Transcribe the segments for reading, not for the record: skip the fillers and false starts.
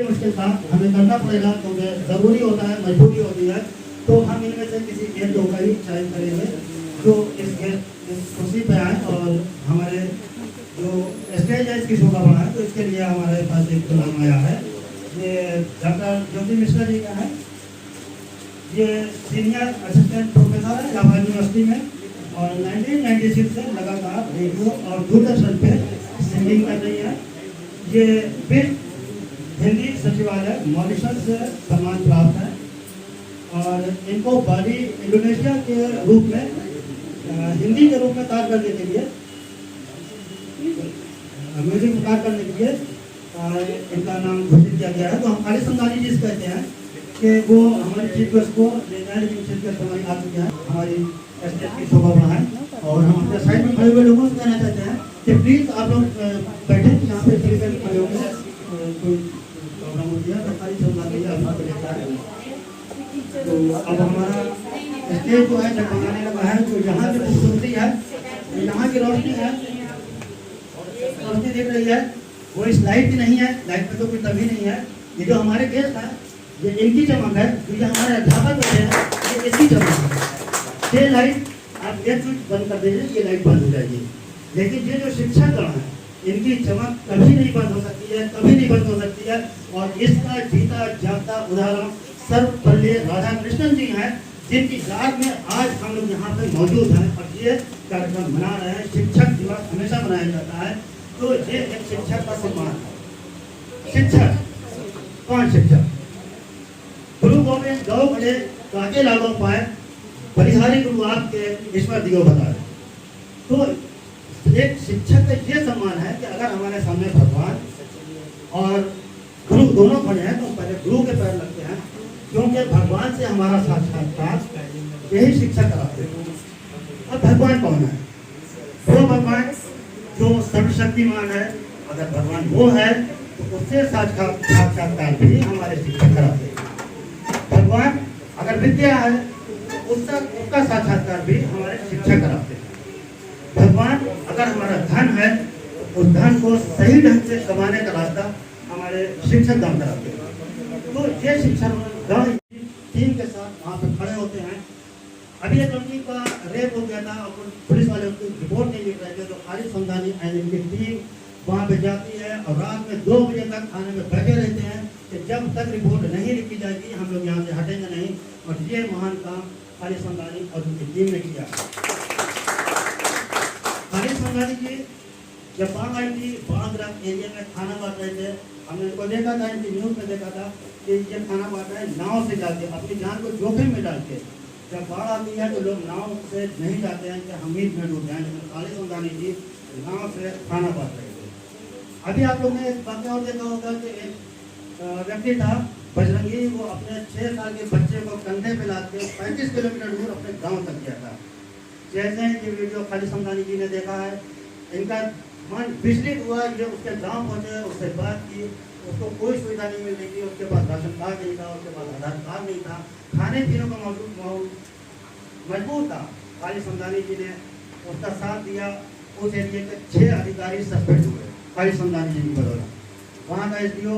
मुश्किल था, हमें करना पड़ेगा क्योंकि ज़रूरी होता है, मजबूरी होती है। तो हम इनमें से किसी एक लोग का ही चयन करेंगे जो इस कुर्सी पे आए और हमारे जो स्टेज है इसकी शोभा बढ़ाए। तो इसके लिए हमारे पास एक नाम आया है, ये डॉक्टर ज्योति मिश्रा जी का है। ये सीनियर असिस्टेंट प्रोफेसर है इलाहाबाद यूनिवर्सिटी में और 1996 से लगातार रेडियो और दूरदर्शन पे सिंगिंग कर रही है। ये बिल हिंदी सचिवालय मॉरिशस से सम्मान प्राप्त है और इनको बाली इंडोनेशिया के रूप में हिंदी के रूप में कार्य करने के लिए म्यूजिक में कार्य करने के लिए इनका नाम घोषित किया गया है। तो हम खालिद समदानी जी से कहते हैं कि वो हमारे चीफ गेस्ट को आ चुके हैं, हमारी स्टेज की शोभा बढ़ाएं। और हम अपने साइड में खड़े हुए लोगों से कहना चाहते हैं कि प्लीज़ आप लोग बैठे यहाँ पे खड़े होंगे, कोई प्रॉब्लम होती है तो खालिद समदानी जी आपको लेता है। तो अब हमारा स्टेज जो है जगमगाने लगा है। जो यहाँ की खूबसूरती है, यहाँ की रोशनी है, रोशनी दिख रही है, वो इस लाइट की नहीं है। लाइट में तो कोई कमी नहीं है। ये जो हमारे गेस्ट है ये इनकी चमक है। जो ये हमारे अध्यापक बैठे हैं ये इसकी चमक है। ये लाइट आप एक स्विच बंद कर दीजिए, ये लाइट बंद हो जाएगी। लेकिन ये जो शिक्षकगण है इनकी चमक कभी नहीं बंद हो सकती है, कभी नहीं बंद हो सकती है। और इसका जीता जागता उदाहरण सर्वपल्ली राधाकृष्णन जी हैं, जिनकी याद में आज हम लोग यहाँ पे मौजूद हैं और ये कार्यक्रम मना रहे हैं। शिक्षक दिवस हमेशा मनाया जाता है, तो ये एक शिक्षक का सम्मान है। शिक्षक कौन? शिक्षक गुरु गोविंद गौ बड़े काके लागो पाए, बलिहारी गुरु आपके ईश्वर दियो बताए। तो एक शिक्षक का ये सम्मान है कि अगर हमारे सामने भगवान और गुरु दोनों खड़े हैं तो पहले गुरु के पैर लगते हैं, क्योंकि भगवान से हमारा साक्षात्कार यही शिक्षक कराते हैं। अब भगवान कौन है? वो भगवान जो सर्वशक्तिमान है। अगर भगवान वो है तो उससे साक्षात्कार भी हमारे शिक्षक कराते हैं। भगवान अगर विद्या है तो उसका साक्षात्कार भी हमारे शिक्षक कराते हैं। भगवान अगर हमारा धन है तो उस धन को सही ढंग से कमाने का रास्ता हमारे शिक्षक दान कराते हैं। तो ये शिक्षक टीम के साथ वहाँ पर खड़े होते हैं। अभी एक लड़की का रेप हो गया था और पुलिस वाले उसकी रिपोर्ट नहीं लिख रहे थे, तो खालिद समदानी एंड इनकी टीम वहाँ पे जाती है और रात में 2 बजे तक थाने में बैठे रहते हैं कि जब तक रिपोर्ट नहीं लिखी जाएगी हम लोग यहाँ से हटेंगे नहीं। और ये महान काम खालिद समदानी और उनकी टीम ने किया। खालिद समदानी जी जब बाढ़ आई थी, बाढ़ग्रस्त एरिया में खाना बांट रहे थे। हमने इनको देखा था, इनकी न्यूज़ में देखा था कि ये खाना बांट रहे हैं नाव से जाके, अपनी जान को जोखिम में डाल के। जब बाढ़ आती है तो लोग नाव से नहीं जाते हैं कि हम मीट में डूब जाएं, लेकिन खालिद समदानी जी नाव से खाना बांट रहे थे। अभी आप लोग ने एक वाक़या और देखा होगा कि एक व्यक्ति था बजरंगी, वो अपने 6 साल के बच्चे को कंधे पे लाद के 35 किलोमीटर दूर अपने गाँव तक गया था। जैसे ये वीडियो खालिद समदानी जी ने देखा है, इनका मन विचलित हुआ। ये उसके गाँव पहुँचे, उससे बात की, उसको कोई सुविधा नहीं मिल रही थी। उसके पास राशन कार्ड नहीं था, उसके पास आधार कार्ड नहीं था, खाने पीने का मजबूर था। खालिद समदानी जी ने उसका साथ दिया। उस एरिए के 6 अधिकारी सस्पेंड हुए खालिद समदानी जी की बदौलत। वहाँ का एसडीओ,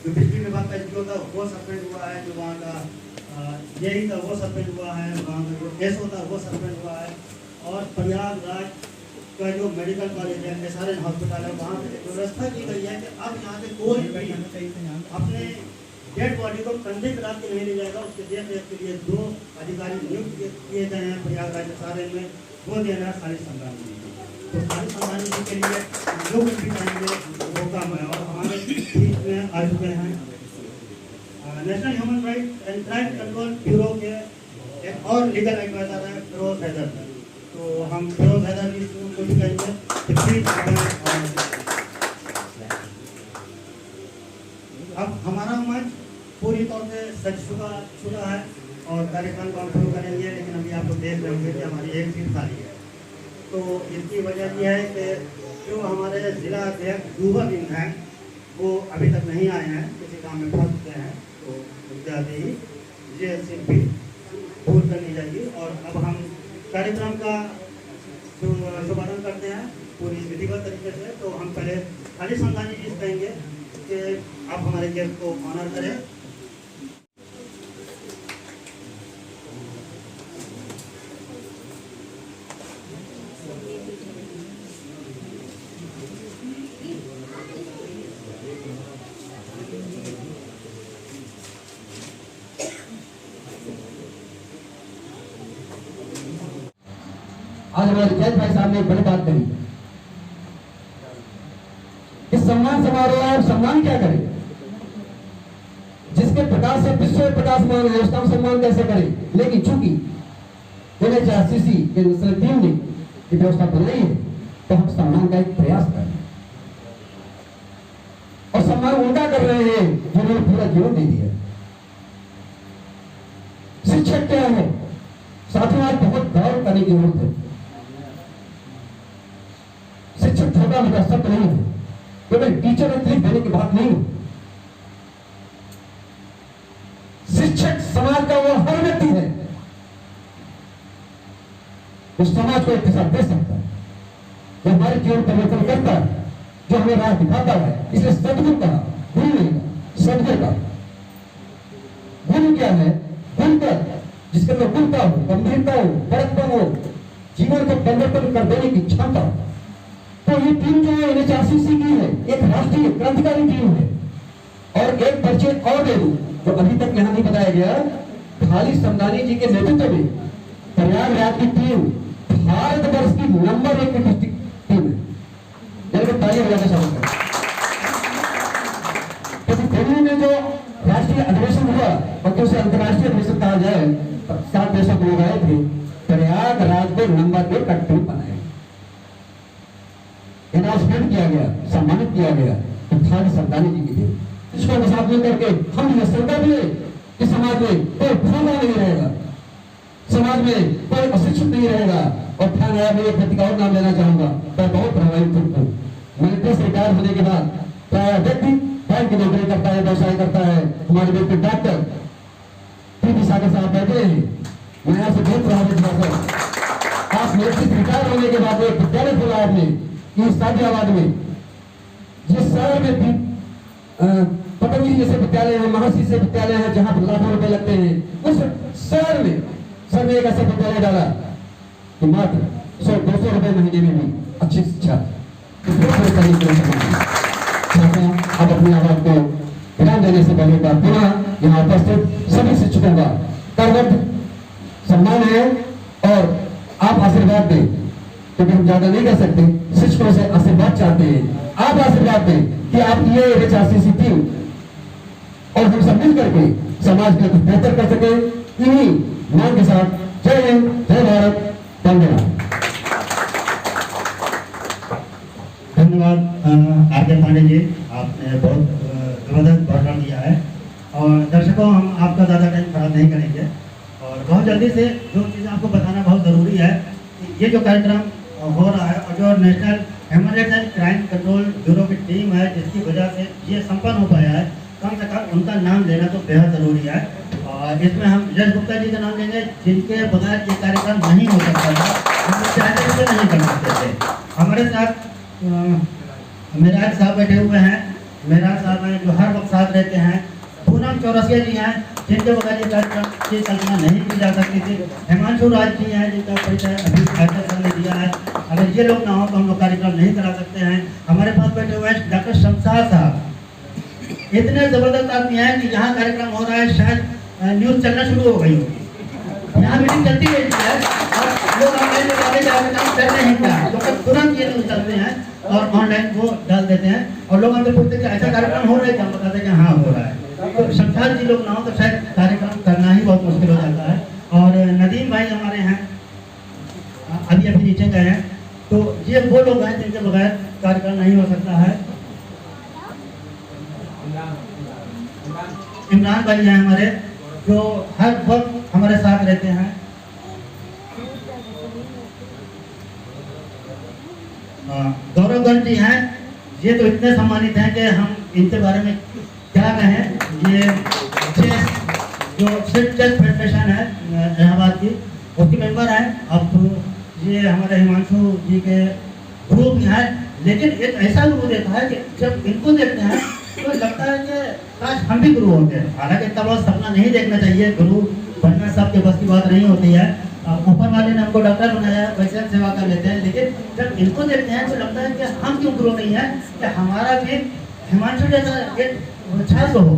जो बिजली विभाग का एसडीओ था वो सस्पेंड हुआ है, जो वहाँ का यही था वो सस्पेंड हुआ है, वहाँ का जो एसओ था वो सस्पेंड हुआ है। और प्रयागराज का जो मेडिकल कॉलेज है, SRN हॉस्पिटल है, वहाँ पे व्यवस्था की गई है कि अब यहाँ से कोई भी अपने डेड बॉडी को कंधे पे रख के नहीं ले जाएगा। उसके देख रेख के लिए 2 अधिकारी नियुक्त किए गए हैं प्रयागराज SRN में, वो दे रहा है खालिद समदानी जी। तो खालिद समदानी जी के लिए जो कुछ भी चाहेंगे वो काम है। और हमारे बीच में आ चुके हैं national human right and crime control bureau के एक और लीगल एडवाइजर है फिरोज हैदर। तो हम फिरोज हैदर जी को भी कहेंगे। अब हमारा मंच पूरी तौर से सज चुका है और कार्यक्रम को हम शुरू करेंगे, लेकिन अभी आप लोग देख रहे होंगे कि हमारी एक सीट खाली है। तो इसकी वजह यह है कि जो हमारे जिला अध्यक्ष दूबा सिंह हैं वो अभी तक नहीं आए हैं, किसी काम में फंस चुके हैं। तो जल्दी ही ये सीट भी पूरी कर ली जाएगी। और अब हम कार्यक्रम का शुभारंभ करते हैं पूरी विधिवत तरीके से। तो हम पहले खालिद समदानी जी से कहेंगे उसके आप हमारे गेस्ट को ऑनर करें। आज हमारे जैन भाई साहब ने एक बड़ी बात कही कि सम्मान समारोह और सम्मान क्या करें, जिसके प्रकाश से विश्व प्रकाशमान है उसका हम सम्मान कैसे करें। लेकिन चूंकि NHRCC के नेशनल टीम ने ये व्यवस्था बनाई है तो हम सम्मान का एक प्रयास करें और सम्मान उनका कर रहे हैं जिन्होंने पूरा जीवन दे दिया। शिक्षक क्या है साथियों, आज बहुत गौर करने की जरूरत है। शिक्षक छोटा मोटा शब्द नहीं है, केवल टीचर और क्लिक देने की बात नहीं है। शिक्षक समाज का वो हर व्यक्ति है जो समाज को एक दिशा दे सकता है, जो हमारे जीवन परिवर्तन करता है, जो हमें राह दिखाता है। इसलिए सदगुरु कहा, गुरु नहीं कहा, सदगुरु का गुरु क्या है? गुणकर, जिसके अंदर गुणता हो, गंभीरता हो, बड़कपन हो, जीवन को परिवर्तन कर देने की क्षमता। तो ये टीम जो है NHRCC की है, एक राष्ट्रीय क्रांतिकारी टीम है। और एक परिचय और दे दूं जो अभी तक यहाँ नहीं बताया गया, खाली समदानी जी के नेतृत्व में प्रयागराज की टीम भारतवर्ष की नंबर 1 डिस्ट्रिक्ट टीम है। जल्द ताली बजाकर स्वागत करें। क्योंकि दिल्ली में जो राष्ट्रीय अधिवेशन हुआ और उसे अंतर्राष्ट्रीय अधिवेशन कहा जाए, 7 देशों को लगाए थे, प्रयागराज को नंबर 1 का टीम बनाया, अनाउंसमेंट किया गया, सम्मानित किया गया। तो खाली सरदानी जी की थे। इसको साथ में करके हम यह संकल्प लें कि समाज में कोई भूखा नहीं रहेगा, समाज में कोई अशिक्षित नहीं रहेगा। और फिर मैं एक व्यक्ति का और नाम लेना चाहूंगा, मैं बहुत प्रभावित हूँ। मिलिट्री से रिटायर होने के बाद प्राय व्यक्ति बैंक की नौकरी करता है, व्यवसाय करता है। हमारे व्यक्ति डॉक्टर पी सागर साहब बैठे हैं, मैं आपसे बहुत प्रभावित हुआ। आप मिलिट्री से रिटायर होने के बाद एक विद्यालय खोला आपने इस साजियाबाद में, जिस शहर में भी पतंजलि जैसे विद्यालय है, महर्षि से विद्यालय है, जहां पर लाखों रुपए लगते हैं। उस शहर में सर ने एक ऐसा विद्यालय डाला कि मात्र 100-200 रुपए महीने में भी अच्छी शिक्षा। अब अपनी आवाज को विराम देने से पहले बात पुनः यहाँ उपस्थित सभी शिक्षकों का करवट सम्मान है और आप आशीर्वाद दें, क्योंकि हम ज्यादा नहीं कर सकते। शिक्षकों से आशीर्वाद चाहते हैं, आप आशीर्वाद दें कि आप ये NHRCC टीम और हम सब मिल करके समाज के लिए कुछ बेहतर कर सके। इन्हीं मांग के साथ जय हिंद, जय भारत, वंदे मातरम। धन्यवाद आर.के. पांडे जी, आपने बहुत जबरदस्त भाषण दिया है। और दर्शकों, हम आपका ज़्यादा टाइम खराब नहीं करेंगे और बहुत जल्दी से जो चीज़ें आपको बताना बहुत ज़रूरी है। ये जो कार्यक्रम हो रहा है और जो national human rights and crime control bureau की टीम है, जिसकी वजह से ये संपन्न हो पाया है, कम से कम उनका नाम लेना तो बेहद ज़रूरी है। और इसमें हम यश गुप्ता जी का नाम लेंगे, जिनके बगैर ये कार्यक्रम नहीं हो सकता था, हम चाहते थे नहीं कर सकते थे। हमारे साथ मेराज साहब बैठे हुए हैं, मेराज साहब हैं जो हर वक्त साथ रहते हैं। पूनम चौरसिया जी हैं, जिनके बगैर ये कार्यक्रम की कल्पना नहीं की जा सकती थी। हिमांशु राज जी हैं, जिनका परिचय अभी सर ने दिया है। अगर ये लोग ना हो तो हम लोग कार्यक्रम नहीं करा सकते हैं। हमारे पास बैठे हुए हैं डॉक्टर शमशाद साहब, इतने जबरदस्त आदमी हैं कि यहाँ कार्यक्रम हो रहा है, शायद न्यूज चलना शुरू हो गई होगी। यहाँ मीटिंग चलती रहती है और लोग ऑनलाइन आगे कार्यक्रम कर रहे हैं क्या, तो तुरंत ये न्यूज चलते हैं और ऑनलाइन वो डाल देते हैं और लोग हमसे पूछते हैं कि ऐसा कार्यक्रम हो रहा है क्या, हम बताते हैं कि हाँ हो रहा है। तो शमशाद जी लोग ना हो तो शायद कार्यक्रम करना ही बहुत मुश्किल हो जाता है। और नदीम भाई हमारे हैं, अभी अभी नीचे गए हैं। तो ये वो लोग हैं जिनके बगैर कार्यक्रम नहीं हो सकता है। इमरान भाई हैं हमारे, जो हर वक्त हमारे साथ रहते हैं। गौरवगंज जी हैं, ये तो इतने सम्मानित हैं कि हम इनके बारे में क्या कहें। ये चेस जो सिर्फ चेस फेडरेशन है इलाहाबाद की, उसकी मेंबर हैं। अब ये हमारे हिमांशु जी के ग्रुप हैं, लेकिन एक ऐसा ग्रुप देखा है कि जब इनको देखते हैं तो तो लगता है कि काश हम भी गुरु होते हैं। हालांकि इतना बड़ा सपना नहीं देखना चाहिए, गुरु बनना सबके बस की बात नहीं होती है। ऊपर वाले ने हमको डॉक्टर बनाया, वैसे हम सेवा कर लेते हैं, लेकिन जब इनको देखते हैं तो लगता है कि हम क्यों गुरु नहीं है, कि हमारा भी हिमांशु जैसा एक छात्र हो।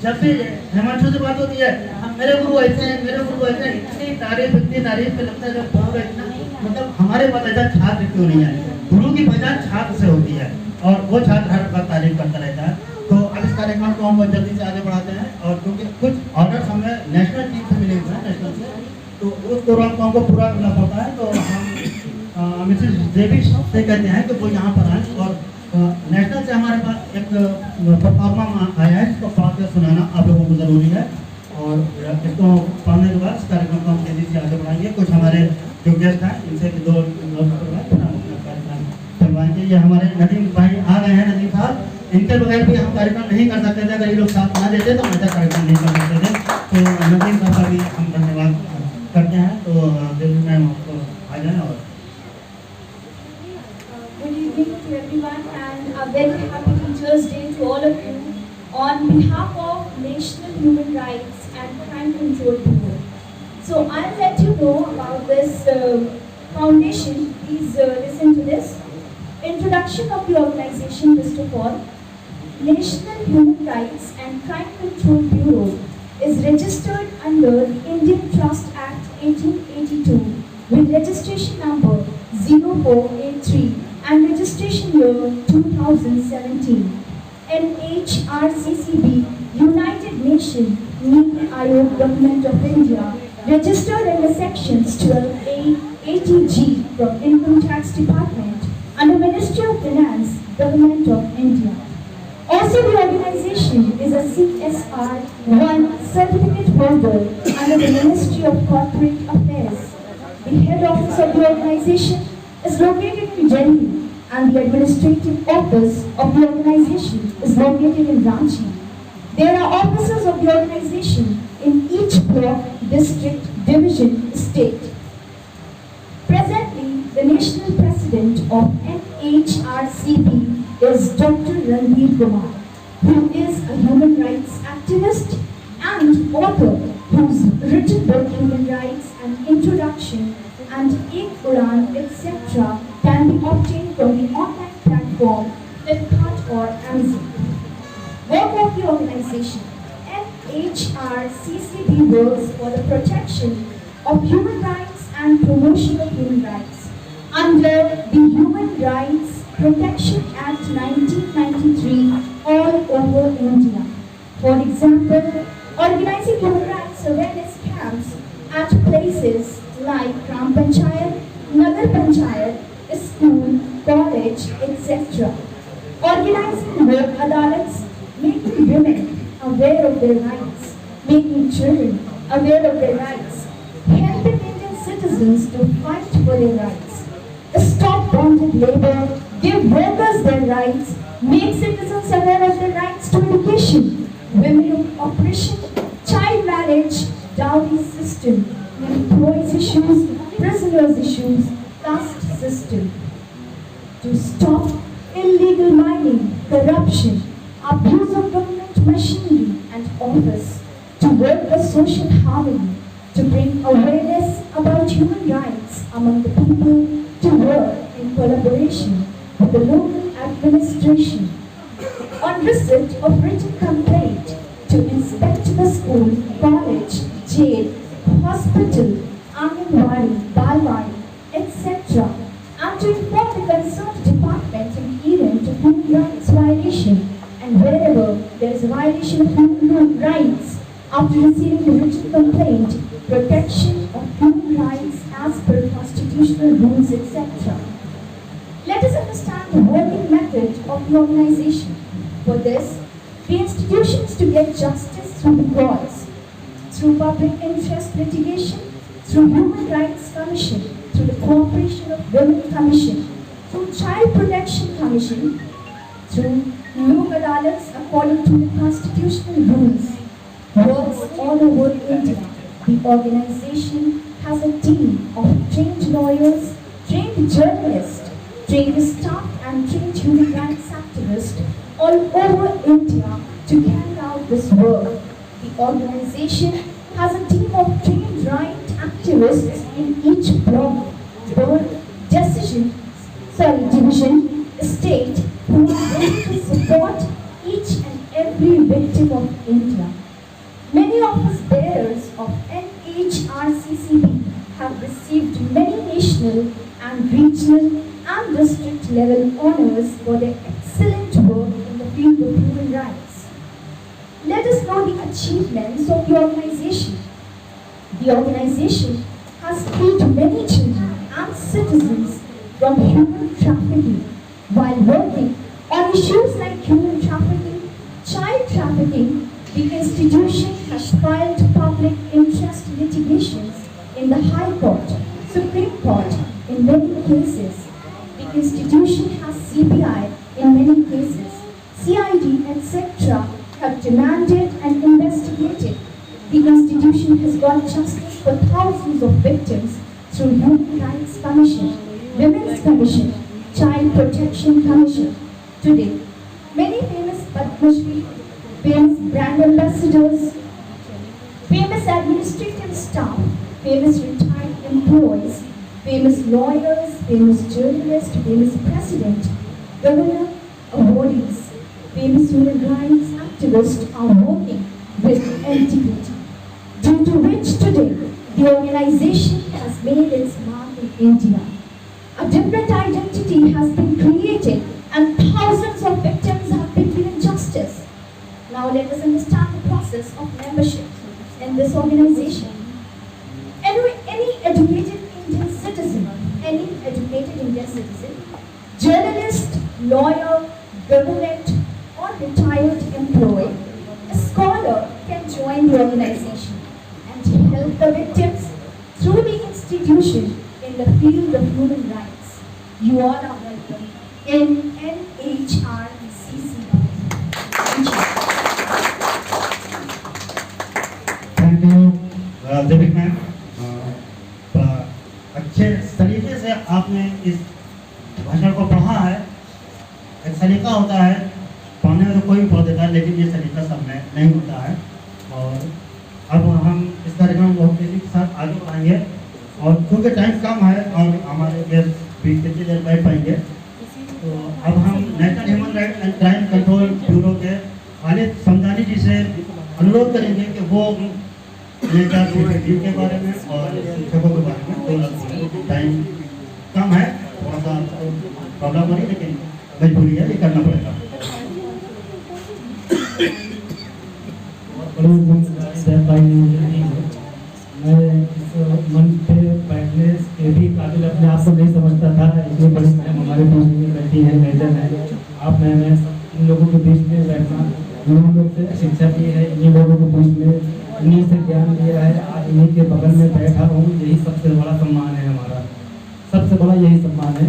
जब भी हिमांशु से बात होती है, हम मेरे गुरु ऐसे हैं, मेरे गुरु ऐसे हैं, इतनी तारीफ पे लगता है जब गुरु का इतना मतलब हमारे पास ऐसा छात्र क्यों नहीं है। गुरु की पहचान छात्र से होती है और वो छात्र हर वक्त तारीफ करता रहता है। तो अब इस कार्यक्रम को हम बहुत जल्दी से आगे बढ़ाते हैं, और क्योंकि कुछ ऑर्डर हमें नेशनल टीम से मिले हुए हैं, नेशनल से, तो उस प्रोग्राम को हमको पूरा करना पड़ता है। तो हम मिसेस देवी से कहते हैं कि वो यहाँ पर आए, और नेशनल से हमारे पास एक परफॉर्मा आया है, इसको पढ़ के सुनाना आप लोगों को ज़रूरी है। और इसको पढ़ने के बाद इस कार्यक्रम को हम तेज़ी से आगे बढ़ाएंगे। कुछ हमारे जो गेस्ट हैं इनसे भी दो कार्यक्रम करवाएंगे। ये हमारे नदीम भाई आ गए हैं। नदीम साहब, इनके बगैर भी हम कार्यक्रम नहीं कर सकते थे, अगर ये लोग साथ ना देते तो हम ऐसा कार्यक्रम नहीं कर सकते थे। तो नदीम साहब का भी हम धन्यवाद करते हैं। तो देवी मैम आपको आ जाए। और Good evening to everyone and a very happy Teachers' Day to all of you on behalf of National Human Rights and Crime Control Bureau. So I'll let you know about this foundation. Please listen to this. Introduction of the organization first of all. National Human Rights and Crime Control Bureau is registered under the Indian Trust Act 1882 with registration number 0483 and registration year 2017. NHRCCB, United Nations Niti Aayog, Government of India, registered under sections 12A, 80G from Income Tax Department under Ministry of Finance, Government of India. Also, the organization is a CSR 1 certificate holder under the Ministry of Corporate Affairs. The head office of the organization is located in Delhi, and the administrative office of the organization is located in Ranchi. There are offices of the organization in each block, district, division, state. Presently, the national president of NHRCP is Dr. Ranveer Kumar, who is a human rights activist and author whose written book Human Rights and Introduction and Ek Udan, etc. can be obtained from the online platform Flipkart or Amazon. Work of the organization. NHRCCB works for the protection of human rights and promotion of human rights under the Human Rights Protection Act 1993 all over India. For example, organizing human rights awareness camps at places like Gram Panchayat, Nagar Panchayat, school, college, etc. Organizing work adalats, making women aware of their rights, making children aware of their rights, helping Indian citizens to fight for their rights, stop bonded labor, give workers their rights, make citizens aware of their rights to education, women oppression, child marriage, dowry system, employees issues, prisoners issues, caste system. To stop illegal mining, corruption, abuse of government machinery and office, to work for social harmony, to bring awareness about human rights among the people, to work in collaboration with the local administration. On receipt of written complaint, to inspect the school, college, jail, hospital, Anganwadi, Balwadi, etc. and to inform the concerned department in event of human rights violation, and wherever there is a violation of human rights, after receiving the written complaint, protection of human rights as per constitutional rules, etc. Let us understand the working method of the organization. For this, the institution is to get justice through the courts, through public interest litigation, through Human Rights Commission, through the Cooperation of Women Commission, through Child Protection Commission, through Lok Adalats according to the constitutional rules, works all over India. The organization has a team of trained lawyers, trained journalists, trained staff and trained human rights activists all over India to carry out this work. The organization has a team of trained right activists in each block, division, state who are ready to support each and every victim of India. Many office bearers of NHRCCB have received many national and regional and district level honors for their excellent work in the field of human rights. Let us know the achievements of the organization. The organization has freed many children and citizens from human trafficking while working on issues like human trafficking, child trafficking. The institution has filed public interest litigations in the High Court, Supreme Court in many cases. The institution has CBI in many cases. CID, etc. have demanded and investigated. The institution has got justice for thousands of victims through Human Rights Commission, Women's Commission, Child Protection Commission. Today, many famous Padma Shri, famous brand ambassadors, famous administrative staff, famous retired employees, famous lawyers, famous journalists, famous president, governor, awardees, famous human rights activists are working with integrity, due to which today the organization has made its mark in India. A different identity has been created and thousands of victims have been given justice. Now let us understand the process of membership in this organization. Any educated Indian citizen, journalist, lawyer, government or retired employee, a scholar can join the organization and help the victims through the institution in the field of human rights. You all are welcome in NHRCCB. Thank you Devik ma'am, अच्छे तरीके से आपने इस भाषण को पढ़ा है। एक सलीका होता है, पढ़ने में तो कोई भी पढ़ देता है, लेकिन ये सलीका सब में नहीं होता है। और अब हम इस कार्यक्रम को तेजी के साथ आगे बढ़ाएंगे और क्योंकि टाइम कम है और हमारे गेस्ट भी कितनी देर बैठ पाएंगे, तो अब हम national human rights and crime control bureau के खालिद समदानी जी से अनुरोध करेंगे कि वो के बारे में और शिक्षकों के बारे में, टाइम कम है, थोड़ा सा प्रॉब्लम हो रही है, लेकिन मजबूरी है, ये करना पड़ेगा। मैं इस मंच पे बैठने के भी काबिल अपने आप को नहीं समझता था। इतनी बड़ी मैम हमारे बीच में बैठी हैं, मेजर है आप, मैं इन लोगों के बीच में बैठना, इन लोग से शिक्षा की है, इन लोगों के बीच में इन्हीं से ज्ञान लिया है, आज इन्हीं के बगल में बैठा हूँ, यही सबसे बड़ा सम्मान है हमारा, सबसे बड़ा यही सम्मान है।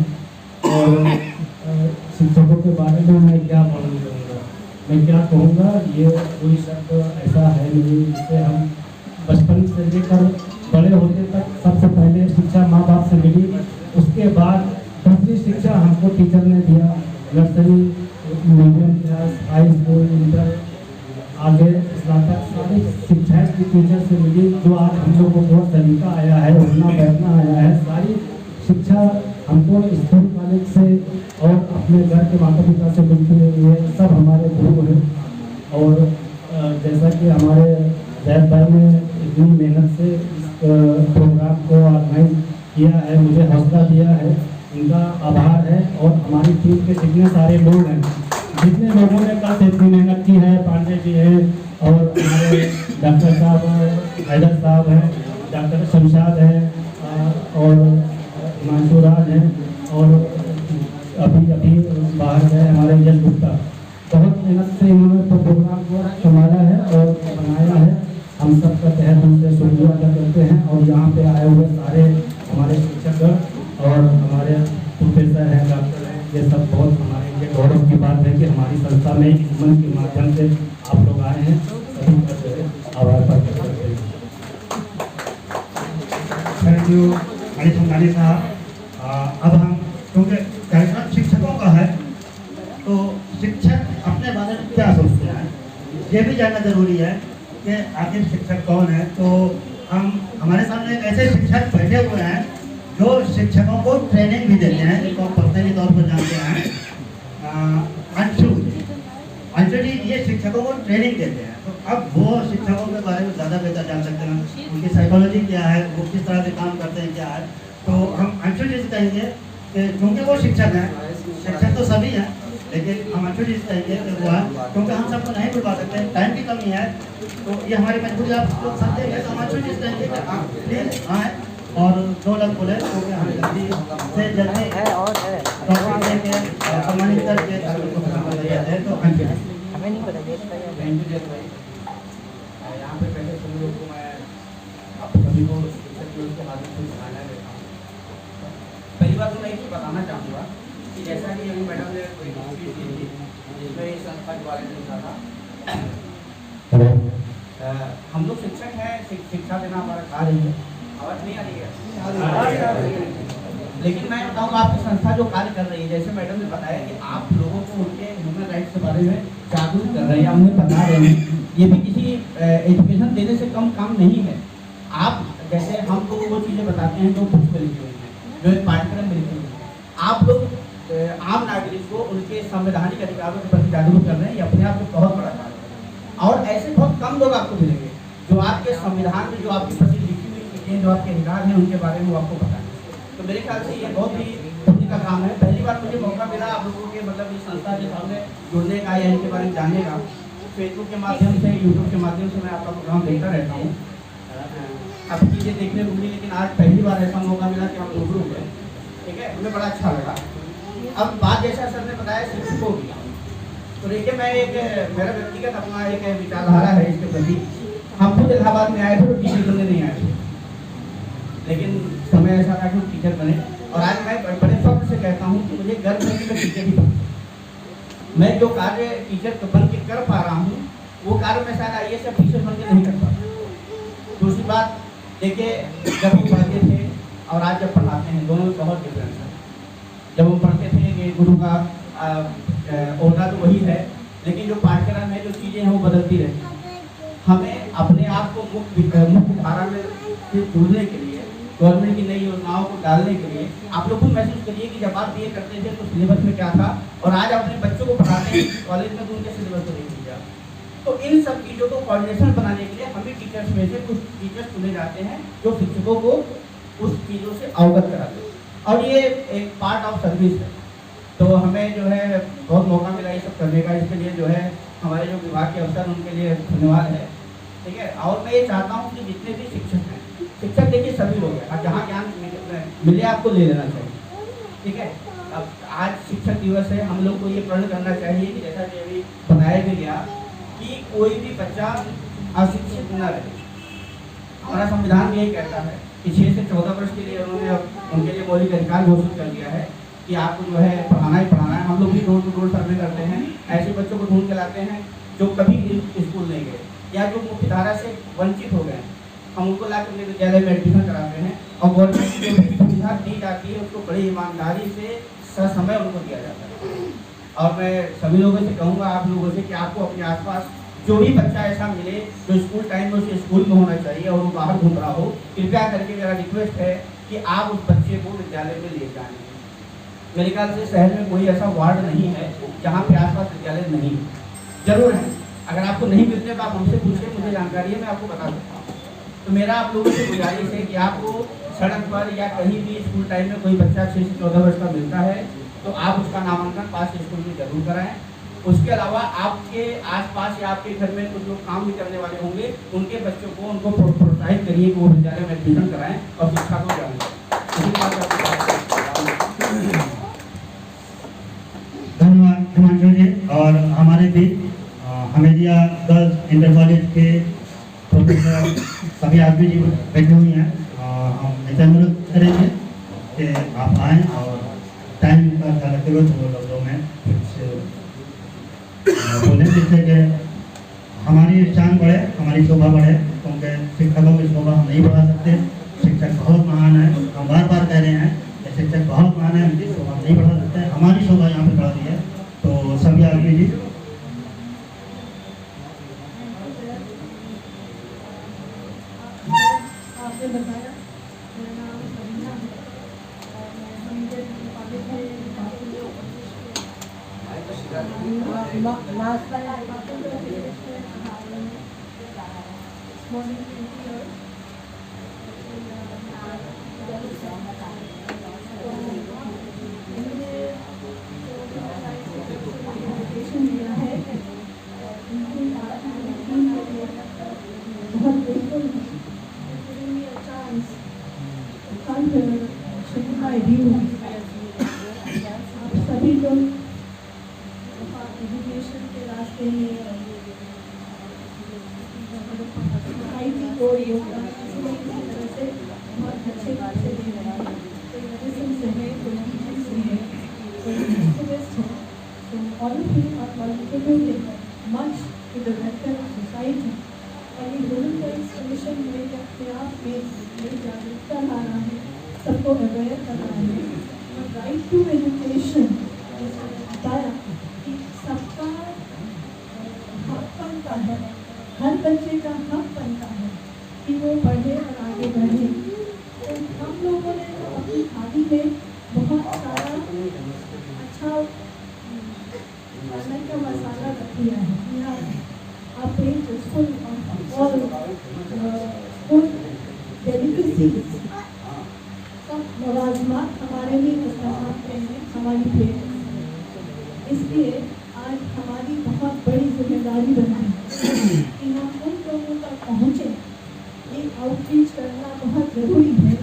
और शिक्षकों के बारे में मैं क्या बोलूँगा, मैं क्या कहूँगा, ये कोई शब्द ऐसा है नहीं जिससे हम बचपन से लेकर बड़े होते तक सबसे पहले शिक्षा माँ बाप से मिली, उसके बाद दूसरी शिक्षा हमको टीचर ने दिया, nursery, medium class, high school, inter, आगे स्नातक, सारी शिक्षाएं की टीचर से मिली, जो आज हम लोग को बहुत तरीका आया है, उठना बैठना आया है, सारी शिक्षा हमको स्कूल कॉलेज से और अपने घर के माता पिता से मिलती है, सब हमारे गुरु हैं। और जैसा कि हमारे जैद भाई ने इतनी मेहनत से इस प्रोग्राम को ऑर्गेनाइज किया है, मुझे हौसला दिया है, इनका आभार है। और हमारी टीम के जितने सारे लोग हैं, जितने लोगों ने कल से इतनी मेहनत की है, पांडे जी हैं और हमारे डॉक्टर साहब हैं, हैदर साहब हैं, डॉक्टर शमशाद हैं और हिमांशु राज हैं, और अभी बाहर गए हमारे यश गुप्ता, बहुत मेहनत से इन्होंने तो प्रोग्राम को संभाला है और बनाया है। हम सब का तहे दिल से शुक्रिया अदा करते हैं। और यहाँ पे आए हुए सारे हमारे शिक्षक और हमारे प्रोफेसर हैं, डॉक्टर हैं, ये सब बहुत हमारे लिए गौरव की बात है कि हमारी संस्था में इस मंच के माध्यम से आप लोग आए हैं, सभी का आभार प्रकट करते हैं। थैंक यू खालिद समदानी साहब। अब हम, क्योंकि कार्यक्रम शिक्षकों का है, तो शिक्षक अपने ये भी जानना जरूरी है कि आखिर शिक्षक कौन है। तो हम हमारे सामने एक ऐसे शिक्षक बैठे हुए हैं जो शिक्षकों को ट्रेनिंग भी देते हैं, जिनको हम पर्सनली तौर पर जानते हैं। अंशु जी ये शिक्षकों को ट्रेनिंग देते हैं, तो अब वो शिक्षकों के बारे में ज़्यादा बेहतर जान सकते हैं, उनकी साइकोलॉजी क्या है, वो किस तरह से काम करते हैं, क्या है। तो हम अंशु जी से कहेंगे कि क्योंकि वो शिक्षक हैं, शिक्षक तो सभी हैं, लेकिन हम अंशु जी से कहेंगे कि वो है, क्योंकि हम सबको नहीं बुलवा सकते, टाइम की कमी है, तो ये हमारी मजबूरी आप लोग समझेंगे। तो हम अंशु जी से कहेंगे कि आप प्लीज आएँ और 2 लफ्ज़ बोले, क्योंकि हम जल्दी से जल्दी टॉपिक देंगे, सम्मानित करके को खत्म कर दिया जाए। तो अंशु जी हमें नहीं पता देश का या थैंक यू जय भाई। यहाँ पे पहले सभी लोगों को मैं आप सभी को शिक्षक दिवस के माध्यम से सुनाना देता हूँ। पहली बात तो मैं एक बताना चाहूँगा कि जैसा कि अभी मैडम ने कोई स्पीच दी थी जिसमें इस संस्था के बारे में लिखा था, हम लोग शिक्षक हैं, शिक्षा देना हमारा कार्य है। आवाज़ नहीं आ रही है, लेकिन मैं बताऊँगा आपकी संस्था जो कार्य कर रही है, जैसे मैडम ने बताया कि आप लोगों को उनके ह्यूमन राइट्स के बारे में जागरूक कर रहे हैं, उन्हें बता रहे हैं, ये भी किसी एजुकेशन देने से कम काम नहीं है। आप जैसे हम लोग वो चीज़ें बताते हैं जो बुक्स में लिखी हुई हैं, जो एक पाठ्यक्रम में लिखी हुई है, आप लोग आम नागरिक को उनके संवैधानिक अधिकारों के प्रति जागरूक कर रहे हैं, ये अपने आप में बहुत बड़ा कार्य है। और ऐसे बहुत कम लोग आपको मिलेंगे जो आपके संविधान में जो आपके प्रति लिखी हुई चीज़ें, जो आपके अधिकार हैं, उनके बारे में आपको बताएं। तो मेरे ख्याल से ये बहुत ही पुण्य का काम है। पहली बार मुझे मौका मिला आप लोगों के मतलब इस संस्था के सामने जुड़ने का या इनके बारे में जानने का। फेसबुक के माध्यम से, यूट्यूब के माध्यम से मैं आपका प्रोग्राम देखता रहता हूँ, अब चीज़ें देखने को मिली, लेकिन आज पहली बार ऐसा मौका मिला कि हम रूबरू हुए, ठीक है, हमें बड़ा अच्छा लगा। अब बात जैसा सर ने बताया शिक्षकों की, तो देखिए मैं एक मेरा व्यक्तिगत अपना एक विचारधारा है इसके प्रति। हम खुद इलाहाबाद में आए थे तो टीचर बनने नहीं आए थे, लेकिन समय ऐसा था कि हम टीचर बने। और आज मैं बड़े फख्र से कहता हूँ कि मुझे गर्व है कि मैं टीचर ही बना। मैं जो कार्य टीचर बन के कर पा रहा हूँ वो कार्य मैं शायद IAS या टीचर बन के नहीं कर पाता। दूसरी बात देखिए, जब हम पढ़ते थे और आज जब पढ़ाते हैं, दोनों में बहुत डिफरेंस है। जब हम पढ़ते थे कि गुरु का ओहदा तो वही है, लेकिन जो पाठ्यक्रम है, जो चीज़ें हैं वो बदलती रहती हैं। हमें अपने आप को मुख्य धारा में जुड़ने के लिए, गवर्नमेंट की नई योजनाओं को डालने के लिए आप लोग खुद महसूस करिए कि जब आप BA करते थे तो सिलेबस में क्या था, और आज अपने बच्चों को पढ़ाते हैं कॉलेज में तो उनके सिलेबस को देख लीजिए। तो इन सब चीज़ों को कोऑर्डिनेशन बनाने के लिए हमें टीचर्स में से कुछ टीचर्स चुने जाते हैं जो शिक्षकों को उस चीज़ों से अवगत कराते हैं, और ये एक पार्ट ऑफ सर्विस है। तो हमें जो है बहुत मौका मिला ये सब करने का, इसके लिए जो है हमारे जो विभाग के अफसर उनके लिए धन्यवाद है, ठीक है। और मैं ये चाहता हूँ कि जितने भी शिक्षक हैं, शिक्षक देखिए सभी लोग हैं, और जहाँ ज्ञान मिले आपको ले लेना चाहिए, ठीक है। अब आज शिक्षक दिवस है, हम लोग को ये प्रण करना चाहिए कि जैसा कि अभी बताया भी गया कि कोई भी बच्चा अशिक्षित न रहे। हमारा संविधान यही कहता है कि 6 से 14 वर्ष के लिए उन्होंने उनके लिए मौलिक अधिकार घोषित कर दिया है कि आपको जो है पढ़ाना ही पढ़ाना है। हम लोग भी डोर टू डोर सर्वे करते हैं, ऐसे बच्चों को ढूंढ के लाते हैं जो कभी स्कूल नहीं गए या जो मुख्य धारा से वंचित हो गए, हम उनको लाकर अपने विद्यालय में एडमिशन कराते हैं, और गवर्नमेंट की जो भी सुविधा दी जाती है उसको बड़ी ईमानदारी से ससमय उनको दिया जाता है। और मैं सभी लोगों से कहूँगा, आप लोगों से, कि आपको अपने आसपास जो भी बच्चा ऐसा मिले जो स्कूल टाइम में उसे स्कूल में होना चाहिए और वो बाहर घूम रहा हो, कृपया करके मेरा रिक्वेस्ट है कि आप उस बच्चे को विद्यालय में ले जाएं। मेरे ख्याल से शहर में कोई ऐसा वार्ड नहीं है जहाँ पे आसपास विद्यालय नहीं जरूर है। अगर आपको नहीं मिलते तो आप हमसे पूछिए, मुझे जानकारी है, मैं आपको बता सकता हूँ। तो मेरा आप लोगों से गुजारिश है कि आपको सड़क पर या कहीं भी स्कूल टाइम में कोई बच्चा 6 से 14 वर्ष का मिलता है तो आप उसका नामांकन पास स्कूल में जरूर कराएं। उसके अलावा आपके आसपास या आपके घर में कुछ लोग काम भी करने वाले होंगे, उनके बच्चों को उनको प्रोत्साहित करिए कि वो विद्यालय में एडमिशन कराएं और शिक्षा को जानें। धन्यवाद हिमांशु जी। और हमारे भी हमेदिया गर्ल्स इंटर कॉलेज के प्रोफेसर सभी आदमी जी बैठे हुए हैं, हम ऐसा अनुरोध करेंगे कि आप आएँ और टाइम का ख्याल रखते हुए 2 लफ्ज़ों में बोलें, जिससे कि हमारी शान बढ़े, हमारी शोभा बढ़े। क्योंकि शिक्षकों की शोभा हम नहीं बढ़ा सकते, शिक्षक बहुत महान है, हम बार बार कह रहे हैं कि शिक्षक बहुत महान है, उनकी शोभा नहीं बढ़ा सकते, हमारी शोभा यहाँ पे बढ़ रही है। तो सभी आदमी जी आपने बताया, मेरा नाम समीना है और मैं हमीरपुर कॉलेज में दिया है, बहुत grateful हूँ giving me a chance to come here, share my views. आप सभी लोग एजुकेशन के रास्ते में सोसाइटी को योगदान किसी तरह से बहुत अच्छे खासे दे रहे हैं। कोई मेडिसिन से है, कोई टीचिंग से है, कोई एक्टिविस्ट है। So all of you are contributing much to the welfare of society. और ये ह्यूमन राइट्स कमीशन मेरे अपने आप में नई जागरूकता ला रहा है, सबको अवेयर कर रहा है। और राइट टू एजुकेशन जैसे बताया कि सबका हक बनता है, हर बच्चे का हक बनता है कि वो पढ़े और आगे बढ़े। तो हम लोगों ने तो अपनी थाली में बहुत सारा अच्छा खाने का मसाला रख दिया है। Our plate is full of all food delicacies. सब लवाजमात हमारे लिए दस्तरखान पे हैं, हमारी प्लेट में। इसलिए आज हमारी बहुत बड़ी जिम्मेदारी बनती है कि हम उन लोगों तक पहुँचे। ये आउटरीच करना बहुत ज़रूरी है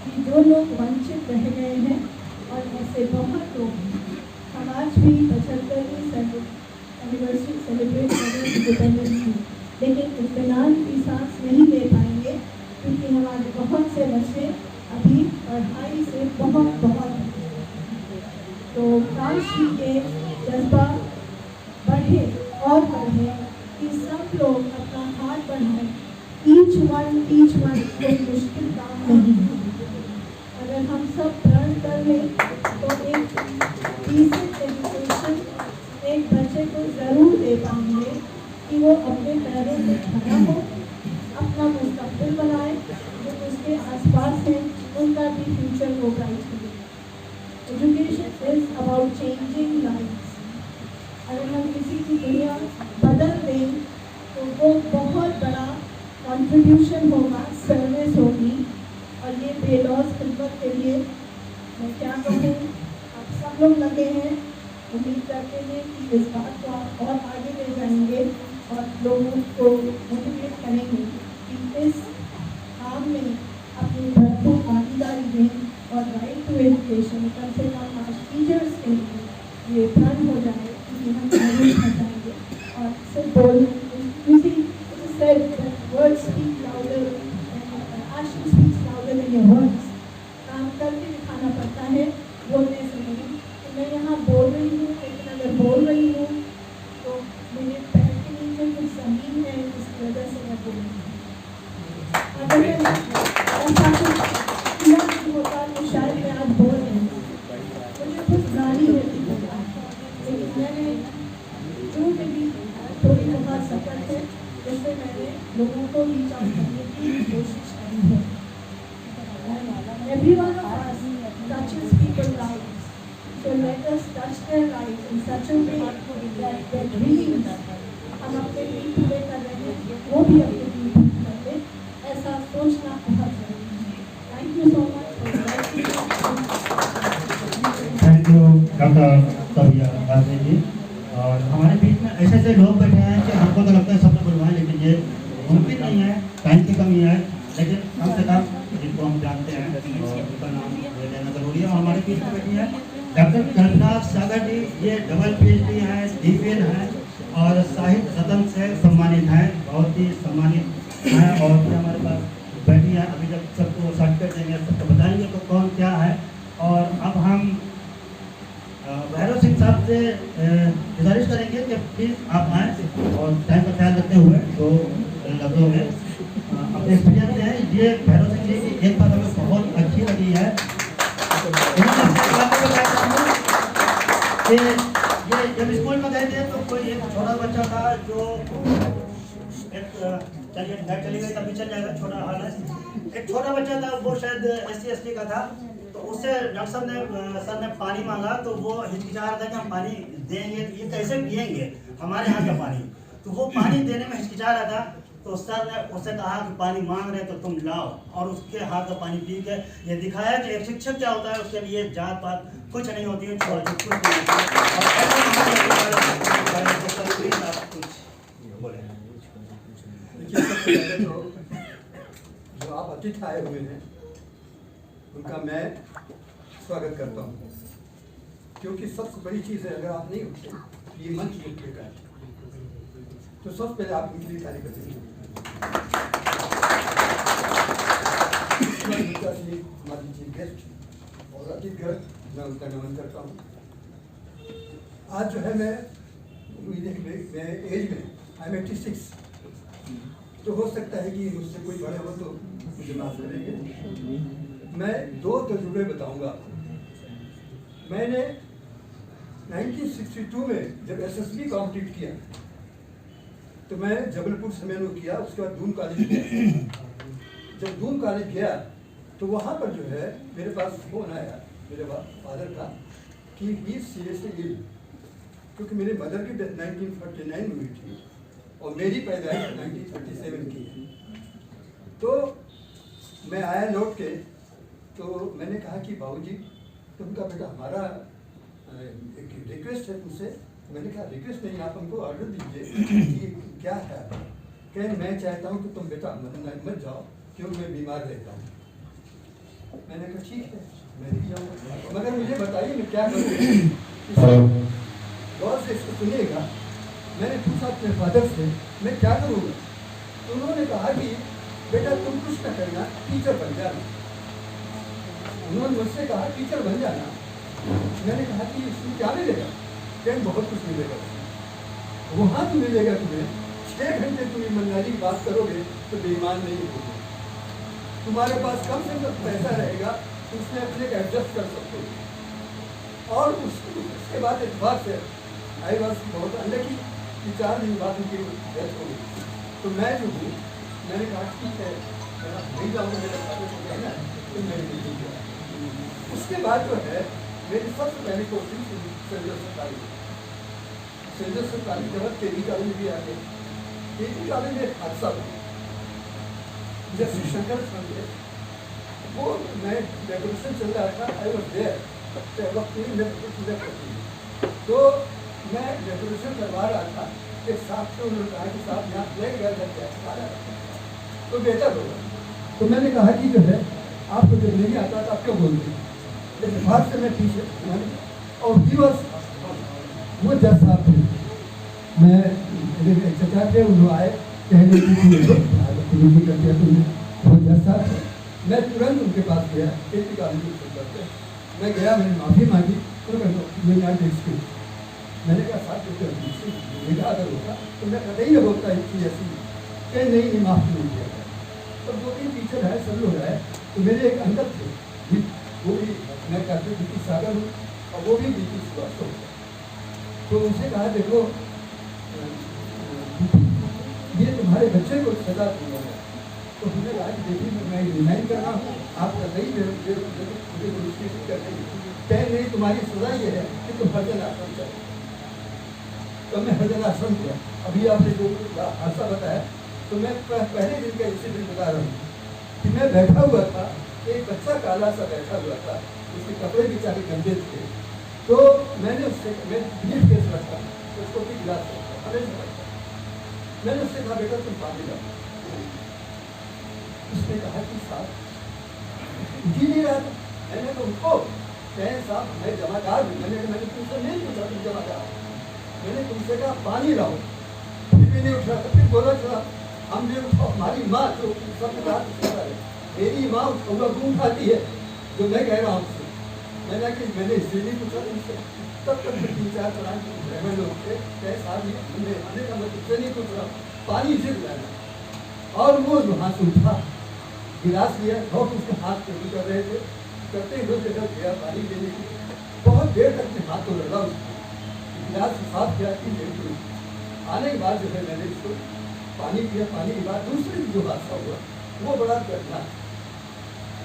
कि जो लोग वंचित रह गए हैं, और ऐसे बहुत लोग हैं। हम आज भी 75वीं एनिवर्सरी सेलिब्रेट करें इंडिपेंडेंस की, लेकिन इत्मीनान की सांस नहीं ले पाएंगे क्योंकि हमारे बहुत से बच्चे अभी पढ़ाई से बहुत तो काश ही ये जज्बा बढ़े और बढ़े कि सब लोग अपना हाथ बढ़ाएं। ईच वन कोई मुश्किल काम नहीं है। अगर हम सब प्रण कर लें तो एक डिसेंट एजुकेशन एक बच्चे को ज़रूर दे पाएंगे कि वो अपने पैरों पे खड़ा हो, अपना मुस्तकबिल बनाए, जो उसके आसपास हैं उनका भी फ्यूचर को ब्राइट करे। Education is about changing lifes. अगर हम किसी की दुनिया बदल दें तो वो बहुत बड़ा कंट्रीब्यूशन होगा, सर्विस होगी। और ये बेलौस खिदमत के लिए मैं क्या कहूँ, आप सब लोग लगे हैं। उम्मीद करते हैं कि इस बात को आप और आगे ले जाएंगे और लोगों को मोटिवेट करेंगे कि इस काम में अपनी भरपूर भागीदारी दें और राइट टू एजुकेशन कम से कम आज टीचर्स के लिए ये प्रण हो जाए कि हम जरूर पहुँचाएंगे। और सिर्फ बोल words speak louder, action speaks louder than your words. काम करके दिखाना पड़ता है, बोलने से नहीं। मैं यहाँ बोल रही हूँ, लेकिन अगर बोल रही हूँ तो मेरे पैर के नीचे कुछ ज़मीन है, इसकी वजह से मैं बोल रही हूँ। अगर मैं ऐसा कुछ किया नहीं होता तो शायद मैं आज बोल रही हूँ। मुझे कुछ गाली होती है, लेकिन मैंने जो भी थोड़ी बहुत सफर है, जिससे मैंने लोगों को रीच आउट करने की कोशिश करी है। Everyone of us touches people's lives. So let us touch their lives in such a way that their dreams हम अपने लिए पूरे कर रहे हैं, वो भी अपने लिए पूरे कर ले। ऐसा सोचना बहुत ज़रूरी है। Thank you so much for inviting me. Thank you doctor Kavia बाजे जी। और हमारे बीच में ऐसे ऐसे लोग बैठे हैं कि हमको तो लगता है सबने बुलवाएं, लेकिन ये मुमकिन नहीं है, टाइम की कमी है। लेकिन कम से कम जिनको हम जानते हैं और उनका नाम लेना जरूरी है। और हमारे बीच में बैठी है डॉक्टर कल्पना सागर जी। ये डबल PhD हैं, DPhil हैं और साहित्य रत्न से सम्मानित हैं, बहुत ही सम्मानित हैं। और फिर हमारे पास बैठी है, अभी जब सबको सर्टिफिकेट देंगे सबको बताएंगे तो कौन क्या है। और अब हम भैरव सिंह साहब से गुजारिश करेंगे कि प्लीज़ आप आएँ और टाइम का ख्याल रखते हुए तो लफ्ज़ों में अपने एक्सपीरियंस हैं। ये भैरव सिंह जी की एक बात हमें बहुत अच्छी लगी है कि ये जब स्कूल में गए थे तो कोई एक छोटा बच्चा था जो एक चलिए घर चली गई तब भी चल जाएगा, छोटा हाल है। एक छोटा बच्चा था, वो शायद SC/ST का था, तो उससे डॉक्टर साहब ने सर ने पानी मांगा, तो वो हिचकिचा रहा था कि हम पानी देंगे तो ये कैसे पियेंगे हमारे यहाँ का पानी, तो वो पानी देने में हिचकिचा रहा था। तो सर ने उससे कहा कि पानी मांग रहे तो तुम लाओ, और उसके हाथ का पानी पी के ये दिखाया कि एक शिक्षक क्या होता है, उसके लिए जात पात कुछ नहीं होती है, छोड़ कुछ नहीं होती है। और ऐसे देखिए, सबसे पहले तो जो आप अतिथि आए हुए हैं उनका मैं स्वागत करता हूँ, क्योंकि सबसे बड़ी चीज़ है, अगर आप नहीं उठते ये मंच नहीं उठेगा, तो सबसे पहले आप उनके लिए कार्य करेंगे। हमारी चीफ गेस्ट और अतिथिगण, मैं उनका नमन करता हूँ। आज जो है मैं एज में I'm 86, तो हो सकता है कि मुझसे कोई बड़े हो तो मुझे माफ करेंगे। मैं 2 तजुर्बे बताऊंगा। मैंने 1962 में जब SSB कॉम्प्लीट किया तो मैं जबलपुर से मैंने किया, उसके बाद दून कॉलेज गया। जब दून कॉलेज गया तो वहाँ पर जो है मेरे पास फोन आया मेरे फादर का कि ही सीरियसली इल, क्योंकि मेरे मदर की डेथ 1949 में हुई थी और मेरी पैदाइश 1937 की है। तो मैं आया लौट के, तो मैंने कहा कि बाबूजी, तो उनका बेटा हमारा एक रिक्वेस्ट है तुमसे। मैंने कहा रिक्वेस्ट नहीं, आप हमको ऑर्डर दीजिए कि क्या है। कह मैं चाहता हूँ कि तुम बेटा मत जाओ, क्योंकि मैं बीमार रहता हूँ। मैंने कहा ठीक है मैं नहीं जाऊँगा, मगर मुझे बताइए मैं क्या करूँ। गौर से इसको सुनिएगा। मैंने पूछा अपने फादर से मैं क्या करूँगा, तो उन्होंने कहा कि बेटा तुम कुछ न करना, टीचर बन जाना। उन्होंने मुझसे कहा टीचर बन जाना। मैंने कहा कि इसमें क्या मिलेगा। कहने बहुत कुछ मिलेगा, वहाँ तो मिलेगा तुम्हें 6 घंटे तुम ईमानदारी की बात करोगे तो बेईमान नहीं होगे, तुम्हारे पास कम से कम पैसा रहेगा, उसमें अपने को एडजस्ट कर सकते हो। और उसके बाद एक बात है, आई बात बहुत अलग की 4 दिन बाद उनकी डेथ हो गई। तो मैं जो हूँ मैंने कहा ठीक है नहीं जाऊँगा, मेरे खाते को कहना है तो मैं नहीं गया। उसके बाद जो है मेरी सबसे पहली कोशिश सेंट जोसेफ कॉलेज जगह केवी कॉलेज भी आ गए। केवी कॉलेज में एक हादसा हुआ, जब श्री शंकर समझे वो मैं डेकोरेशन चल रहा था, आई वॉज देयर वक्त तो मैं डेकोरेशन करवा रहा था। एक साथ से उन्होंने कहा कि साहब यहाँ ले गया करके तो बेहतर होगा। तो मैंने कहा कि जो है आपको जब नहीं आता तो आप क्यों बोलते हैं, लेकिन बात से मैं पीछे और दिवस वो जज साहब थे, मैं चचा थे, उन्होंने आए कहने की करते तुमने, वो जज साहब थे। मैं तुरंत उनके पास गया, खेती का करते मैं गया, मैंने माफ़ी मांगी, तो मैंने कहा साहब मेरा अगर होता तो मैं कतई नहीं बोलता है चीज़ ऐसी कहीं नहीं माफ़ नहीं किया गया। तो 2-3 टीचर है, सब लोग है। तो मेरे एक अंकल थे, वो भी मैं कहते बीपी सागर हूँ और वो भी बीपी श्रीवास्तव है। तो उनसे कहा देखो ये तुम्हारे बच्चे को सजा दूंगा। तो हमने कहा कि देखिए मैं रिमाइंड कर रहा हूँ, आप नहीं कर नहीं, तुम्हारी सजा ये है कि तुम भजन आश्रम चलो। तो मैं भजन आश्रम किया। अभी आपने जो हादसा बताया तो मैं पहले दिन का इंसिडेंट बता रहा हूँ कि मैं बैठा हुआ था, एक बच्चा काला सा बैठा हुआ था, उसके कपड़े बेचारे गंदे थे। तो मैंने उससे ब्रीफ केस रखा, उसको भी गिलास रखा, मैंने उससे कहा बेटा तुम पानी लाओ। उसने कहा कि साहब जी नहीं रहा था। मैंने तो उनको कहे साहब मैं जमादार हूँ, मैंने तुमसे नहीं पूछा तुम जमादार, मैंने तुमसे कहा पानी लाओ, फिर भी नहीं उठा। फिर बोला था हम जो हमारी माँ जो सब है, मेरी माँ उसका गुम खाती है जो मैं कह रहा हूँ। मैंने कि मैंने इसलिए नहीं पूछा तुमसे। तब तक 3-4 ब्राह्मण लोग थे, कहे साहब हमने आने का मैं तुमसे नहीं पूछ रहा, पानी से पिलाना। और वो वहाँ से उठा, गिलास लिया और उसके हाथ पे कर रहे थे, करते हुए जगह गया पानी देने की। बहुत देर तक में हाथ तो लगा उसको, गिलास साफ किया कि आने के बाद जो है मैंने इसको पानी पिया, पानी के बाद दूसरी जो हादसा हुआ वो बड़ा घटना,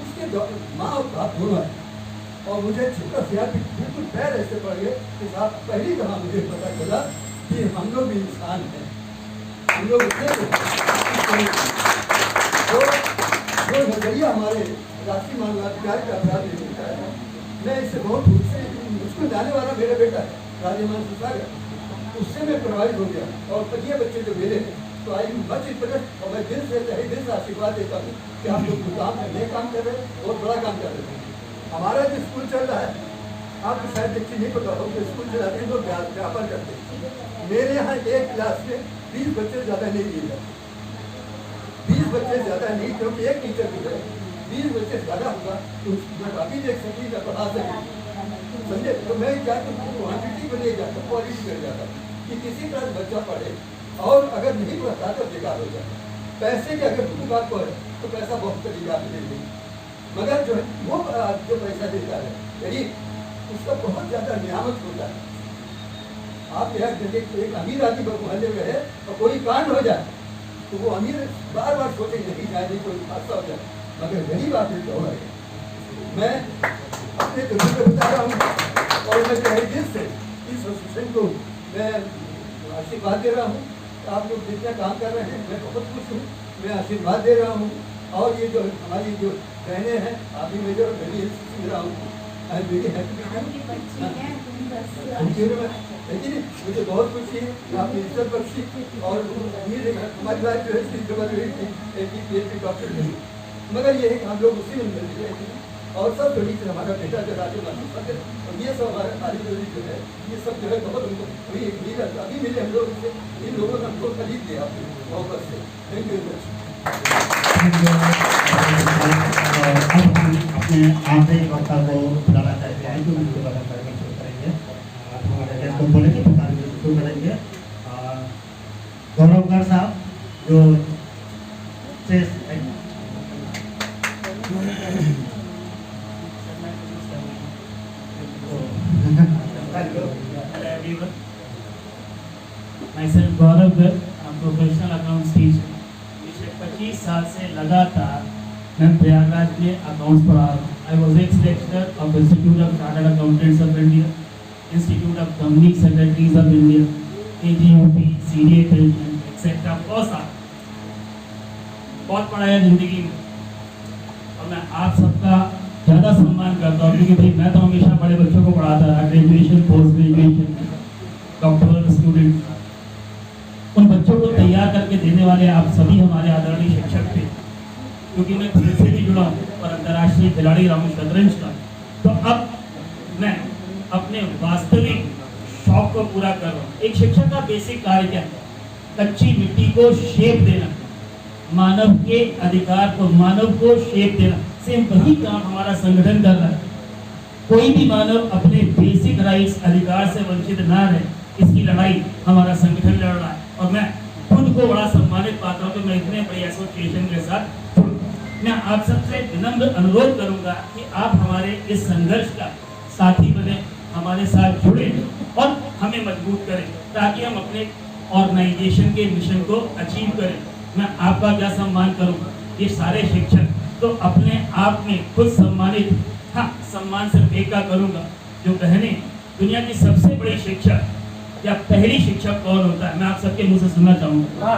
उसके माँ और बाप दोनों है और मुझे छोटा सा बिल्कुल पैर ऐसे पड़ गए कि साहब पहली दफा मुझे पता चला कि हम लोग भी इंसान हैं, हम लोग जो नजरिया हमारे राष्ट्रीय मानवाधिकार का अपराध नहीं मिलता है। मैं इससे बहुत मुश्किल जाने वाला मेरा बेटा है राजमान सुसागर, उससे मैं प्रभावित हो गया और ये बच्चे जो मेरे हैं तो आई मच इंटरेस्ट और मैं दिल से आशीर्वाद देता हूँ कि आप लोग काम नए काम कर रहे हैं, बहुत बड़ा काम कर रहे हैं। हमारा जो स्कूल चल रहा है, आपको शायद एक चीज नहीं पता हो कि स्कूल चलाते हैं लोग व्यापार करते हैं। मेरे यहाँ एक क्लास में 20 बच्चे ज़्यादा नहीं दिए जाते, 20 बच्चे ज़्यादा नहीं, क्योंकि एक टीचर की तरह 20 बच्चे ज़्यादा होगा तो मैं काफ़ी देख सकी मैं पढ़ा सकी, समझे। तो मैं क्या क्वान्टिटी पर नहीं जाता, क्वालिटी पर जाता कि किसी तरह बच्चा पढ़े और अगर नहीं पढ़ता तो बेकार हो जाए। पैसे की अगर बुक आपको है तो पैसा बहुत तरीका से दे देंगे, मगर जो है वो जो पैसा देता है यदि उसका बहुत ज़्यादा नियामत होता है। आप यहाँ एक अमीर आदमी मोहल्ले में है और कोई कांड हो जाए तो वो अमीर बार बार सोचेंगे नहीं जाए नहीं कोई हादसा हो जाए, मगर गरीब आदमी तो है। मैं अपने तजुर्बे से बता रहा हूँ और मैं तहे दिल से इस एसोसिएशन को मैं आशीर्वाद दे रहा हूँ। आप लोग जितना काम कर रहे हैं मैं बहुत खुश हूँ, मैं आशीर्वाद दे रहा हूँ। और ये जो हमारी जो बहनें हैं आप भी मेजर मेरी सीख रहा हूँ, लेकिन मुझे बहुत खुशी है आपने इज्जत बख्शी और उम्मीद है हमारी बात जो है डॉक्टर नहीं, मगर ये है कि हम लोग उसी में मिल रहे थे और सब जो नीचे हमारा बेटा जो राज्य मानसिक और ये सब हमारे खाली जो है ये सब जो है बहुत उनको अभी मिले हम लोग इससे, इन लोगों ने हमको खरीद लिया मोहब्बत से। थैंक यू वेरी अपने आखिरी वक्ता को बुलाना चाहते हैं तो उनको बता करके शुरू करेंगे। हमारे देश को बोलेंगे तो शुरू करेंगे। गौरवकर साहब जो Myself Gaurav Garg, I'm professional accounts teacher. पिछले 25 साल से लगातार मैं प्रयागराज में अकाउंट्स पढ़ा रहा हूँ। I was x lecturer of institute of chartered accountants of India, institute of company secretaries of India, AGUP, CDA training etcetera. बहुत पढ़ाया जिंदगी में और मैं आप सबका ज़्यादा सम्मान करता हूँ क्योंकि भाई मैं तो हमेशा बड़े बच्चों को पढ़ाता रहा, graduation, post graduation, doctoral student. उन बच्चों को तैयार करके देने वाले आप सभी हमारे आदरणीय शिक्षक थे, क्योंकि मैं खेल से भी जुड़ा हूँ और अंतर्राष्ट्रीय खिलाड़ी रहा हूँ शतरंज का। तो अब मैं अपने वास्तविक शौक को पूरा कर रहा हूँ। एक शिक्षक का बेसिक कार्य क्या है? कच्ची मिट्टी को शेप देना, मानव के अधिकार को, मानव को शेप देना। सेम वही काम हमारा संगठन कर रहा है। कोई भी मानव अपने बेसिक राइट्स, अधिकार से वंचित ना रहे, इसकी लड़ाई हमारा संगठन लड़ रहा है और मैं खुद को बड़ा सम्मानित पाता हूँ कि मैं इतने बड़ी एसोसिएशन के साथ। मैं आप सबसे विनम्र अनुरोध करूंगा कि आप हमारे इस संघर्ष का साथी बने, हमारे साथ जुड़े और हमें मजबूत करें ताकि हम अपने ऑर्गेनाइजेशन के मिशन को अचीव करें। मैं आपका क्या सम्मान करूंगा, ये सारे शिक्षक तो अपने आप में खुद सम्मानित, हाँ सम्मान सिर्फ एक का करूंगा, जो बहनें दुनिया की सबसे बड़ी शिक्षक या पहली शिक्षक कौन होता है, मैं आप सबके मुंह से सुनना चाहूंगा।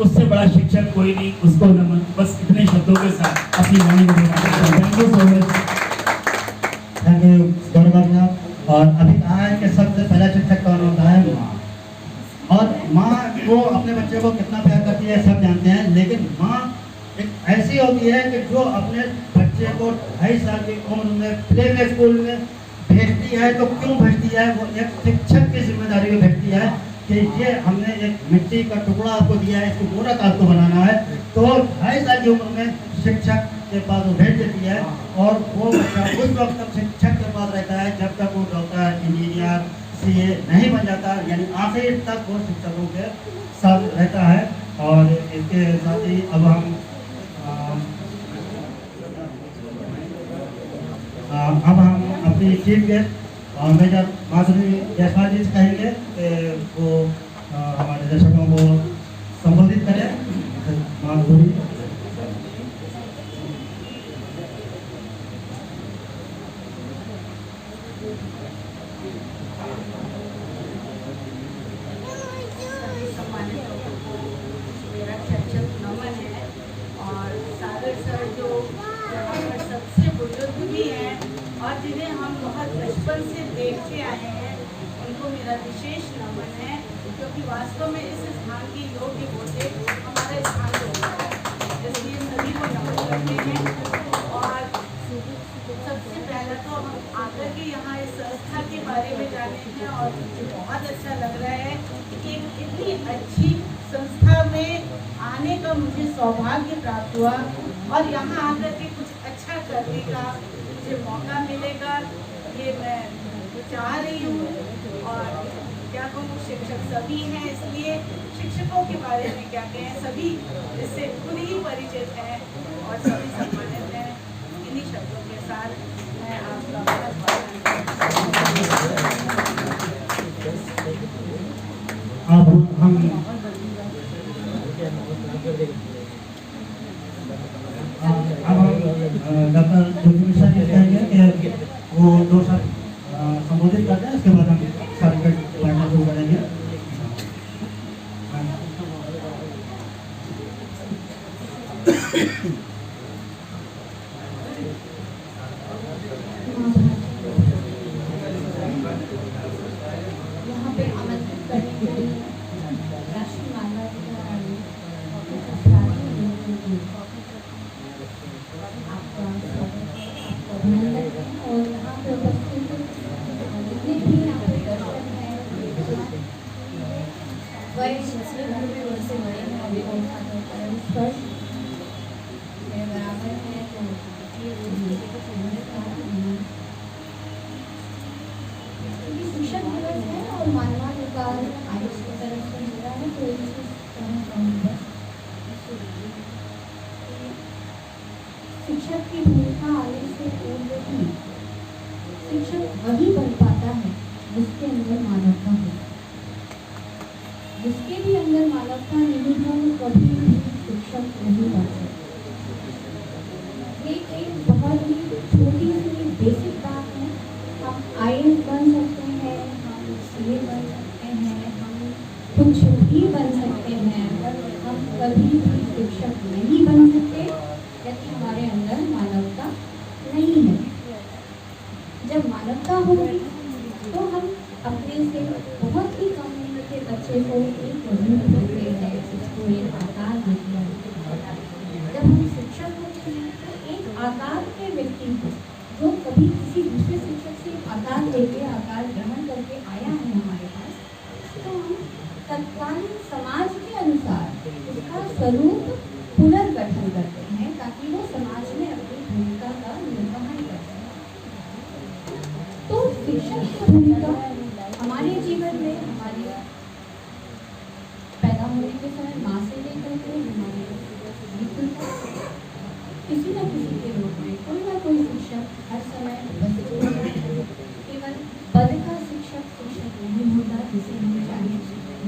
उससे बड़ा शिक्षक कोई नहीं, उसको नमन। बस इतने शब्दों के साथ अपनी वाणी को thank you so much. Thank you Gaurav साहब। और अभी कहा है कि सबसे पहला शिक्षक कौन होता है? माँ। और माँ को अपने बच्चे को कितना प्यार करती है सब जानते हैं, लेकिन माँ एक ऐसी होती है कि जो अपने बच्चे को 2.5 साल की उम्र में प्ले में स्कूल में भेजती है। तो क्यों भेजती है? वो एक शिक्षक की जिम्मेदारी में भेजती है कि ये हमने एक मिट्टी का टुकड़ा आपको दिया है, इसको मूर्त आपको बनाना है। तो 2.5 साल की उम्र में शिक्षक के पास वो भेज देती है और वो बच्चा उस वक्त तक शिक्षक के पास रहता है जब तक वो डॉक्टर, इंजीनियर, CA नहीं बन जाता, यानी आखिर तक वो शिक्षकों के साथ रहता है। और इसके साथ ही अब हम अपनी चीफ गेस्ट मेजर माधुरी जायसवाल जी से कहेंगे कि वो हमारे दर्शकों को संबोधित माधुरी। सभी सम्मानित लोगों को मेरा चर्चक नमन है। और सागर सर जो यहाँ पर सबसे बुजुर्ग भी हैं और जिन्हें हम बहुत बचपन से देखते आए हैं, उनको मेरा विशेष नमन है, क्योंकि वास्तव में इस स्थान के योग्य होते हमारा स्थान होता है, इसलिए सभी को नमन करते हैं। और सबसे पहला तो हम आकर के यहाँ इस संस्था के बारे में जाने हैं और मुझे बहुत अच्छा लग रहा है कि इतनी अच्छी संस्था में आने का मुझे सौभाग्य प्राप्त हुआ और यहाँ आकर के कुछ अच्छा करने का मुझे मौका मिलेगा, ये मैं चाह रही हूँ। और क्या कहूँ, शिक्षक सभी हैं, इसलिए शिक्षकों के बारे में क्या कहें, सभी इससे खुद ही परिचित हैं और सभी सम्मानित हैं। इन्हीं शब्दों के साथ मैं आपका बहुत अब हम डॉक्टर ज्योति मिश्रा जी कहेंगे कि वो 2 शब्द संबोधित करते हैं, उसके बाद हम सर्टिफिकेट पढ़ना शुरू करेंगे। यहाँ पे आमंत्रित करने के लिए राष्ट्रीय मानवाधिकार आयोग आपका अभिनंदन है। और यहाँ पे उपस्थित जितने भी यहाँ पे दर्शक हैं, वयस्क से बड़े हैं, अभी स्पर्श मेरे बराबर है, तो शिक्षक दिवस है और मानवाधिकार आयोग की तरफ से मिला है, तो इस कहना चाहूँगा शिक्षक की भूमिका आने से पूर्व ही शिक्षक वही बन पाता है जिसके अंदर मानवता हो। जिसके भी अंदर मानवता नहीं हो, कभी भी शिक्षक नहीं बन सकता। ये एक बहुत ही छोटी सी बेसिक बात है। हम IAS बन सकते हैं, हम CA बन सकते हैं, हम कुछ भी बन सकते हैं, पर हम कभी भी शिक्षक नहीं बन सकते यदि हमारे अंदर मानवता नहीं है। जब मानवता होगी तो हम अपने से बहुत ही कम उम्र के बच्चे को एक रूप देते हैं, उसको एक आकार देते हैं। जब हम शिक्षक होते हैं तो एक आकार के व्यक्ति को, जो कभी किसी दूसरे शिक्षक से आकार लेके आकार ग्रहण करके आया है हमारे पास, तो हम तत्कालीन समाज के अनुसार उसका स्वरूप पुनर्गठन करते हैं ताकि वो समाज में अपनी भूमिका का निर्वहन कर सके। तो शिक्षक की भूमिका हमारे जीवन में, हमारे पैदा होने के समय माँ से लेकर के हमारे मृत्यु तक किसी न किसी के रूप में कोई ना कोई शिक्षक हर समय उपस्थित होता है। केवल पद का शिक्षक शिक्षक नहीं होता, जिसे हम चाहे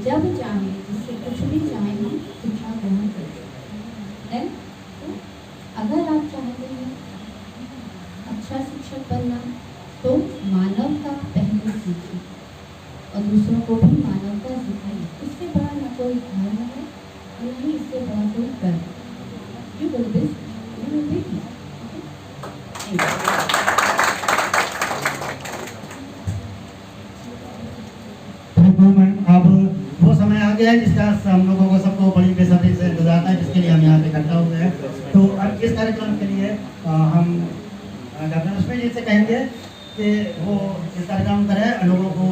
जब चाहे, जिससे कुछ भी चाहे हम शिक्षा ग्रहण कर सकते हैं। तो अगर आप चाहते हैं अच्छा शिक्षक बनना, तो मानवता पहले सीखिए और दूसरों को भी मानवता सिखाइए। इससे बड़ा न कोई धर्म है और नहीं इससे बड़ा कोई कर्म। You will be, you will be here. अब वो समय आ गया है जिसका हम लोगों को सबको बड़ी बेसब्री से इंतजार था, जिसके लिए हम यहाँ पे इकट्ठा हुए हैं। तो अब इस कार्यक्रम के लिए हम डॉक्टर रश्मि जी से कहेंगे कि वो इस कार्यक्रम करें, लोगों को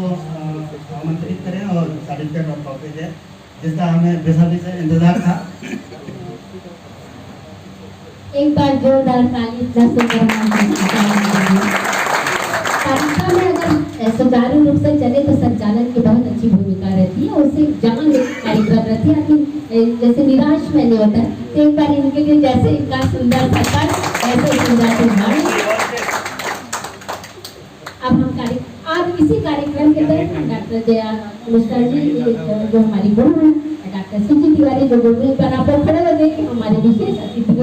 आमंत्रित करें और सर्टिफिकेट और ट्रॉफी दें, जिसका हमें बेसब्री से इंतजार था। एक बार जोरदार ताली कार्यक्रम में अगर सुचारू रूप से चले तो संचालन की बहुत अच्छी भूमिका रहती है और उससे जान कार्यक्रम रहती है। लेकिन जैसे निराश में नहीं होता है, तो एक बार इनके लिए जैसे इनका सुंदर सफर ऐसे सुंदर अब हम आज इसी कार्यक्रम के तहत डॉक्टर जया मिश्रा जी जो हमारी गुरु हैं, डॉक्टर CG तिवारी जो गुरु पर आप खड़े हो देखिए हमारे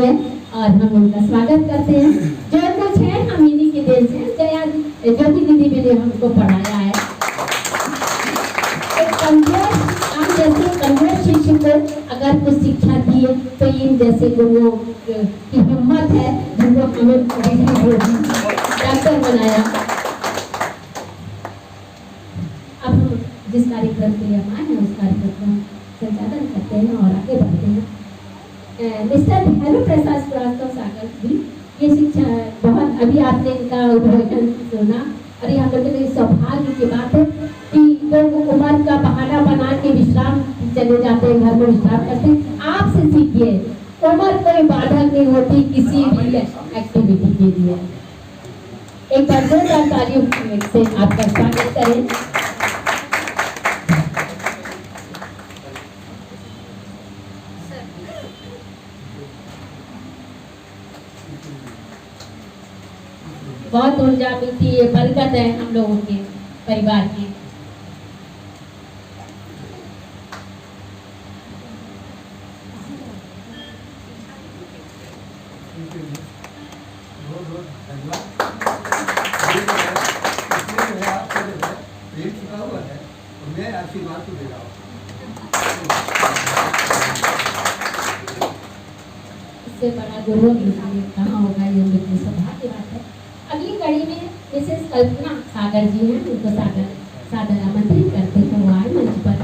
है और हम उनका स्वागत करते हैं। जो कुछ है हम इन्हीं के देन से, ज्योति दीदी भी ने हमको पढ़ाया है। एक कमजोर, हम जैसे कमजोर शिशु को अगर कुछ शिक्षा दिए तो इन जैसे लोगों की हिम्मत है जिनको हमें डॉक्टर बनाया। अब हम जिस कार्यक्रम के लिए हम आए हैं उस कार्यक्रम का संचालन करते हैं और आगे बढ़ते हैं। मिस्टर हेलो प्रसाद श्रीवास्तव सागर जी, ये शिक्षा बहुत, अभी आपने इनका उद्घाटन सुना और यहाँ पर मेरे सौभाग्य की बात है कि लोग उम्र का बहाना बना के विश्राम चले जाते हैं, घर में विश्राम करते हैं। आपसे सीखिए, उम्र कोई बाधक नहीं होती किसी भी एक्टिविटी के लिए। एक बार जोरदार तालियों से आपका स्वागत करें। बहुत ऊर्जा मिलती है, बरकत है हम लोगों के परिवार की। मैं आशीर्वाद तो दे रहा हूँ। इससे बड़ा गुरु कहाँ होगा, ये मेरी सौभाग्य बात है। अगली कड़ी में मिसेस कल्पना सागर जी हैं, उनको सादर आमंत्रित करते हैं वो आए मंच पर।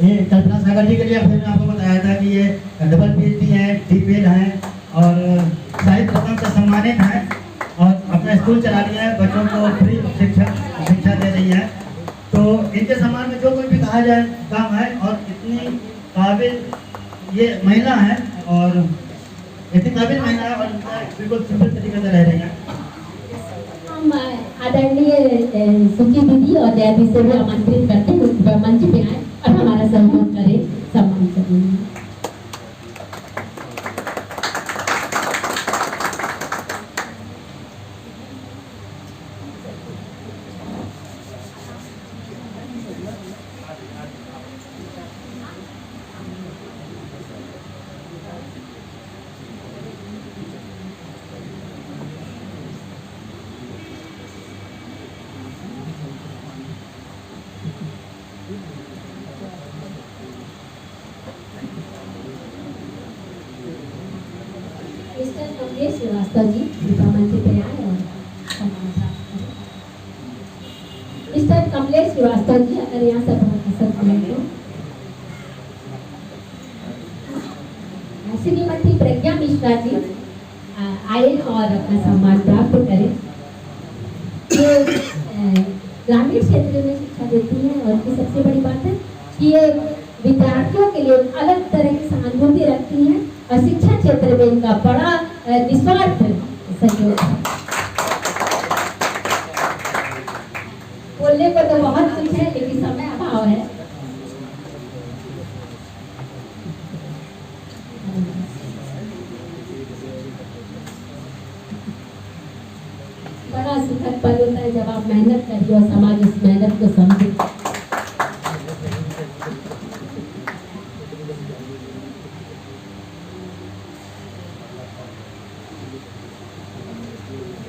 ये कल्पना सागर जी के लिए मैंने आपको बताया था कि ये डबल पीएचडी हैं, डीपीएड हैं और साहित्य रत्न से सम्मानित हैं और अपना स्कूल चला रही है, बच्चों को फ्री शिक्षा दे रही है। तो इनके सम्मान में जो कोई भी कहा जाए काम है और इतनी काबिल ये महिला है और इतनी काबिल महिला है और बिल्कुल सिंपल तरीके से रह रही है। हम आदरणीय सुखी दीदी और जया दी से भी आमंत्रित करते हैं उस मंच पे आए और हमारा सहयोग करें, सम्मान करें। मिस्टर कमलेश श्रीवास्तव जी दीपा मंच पे आए और सम्मान प्राप्त करें। मिस्टर कमलेश श्रीवास्तव जी अगर यहाँ सब सकते हैं तो श्रीमती प्रज्ञा मिश्रा जी आए और अपना सम्मान प्राप्त करें। ये ग्रामीण क्षेत्र में शिक्षा देती हैं और की सबसे बड़ी बात है कि ये विद्यार्थियों के लिए अलग तरह की सहानुभूति रखती हैं और शिक्षा क्षेत्र में इनका बड़ा निस्वार्थ सहयोग है। बोलने को तो बहुत कुछ है लेकिन समय अभाव है। बड़ा सुखद पल होता है जब आप मेहनत करिए और समाज इस मेहनत को समझे।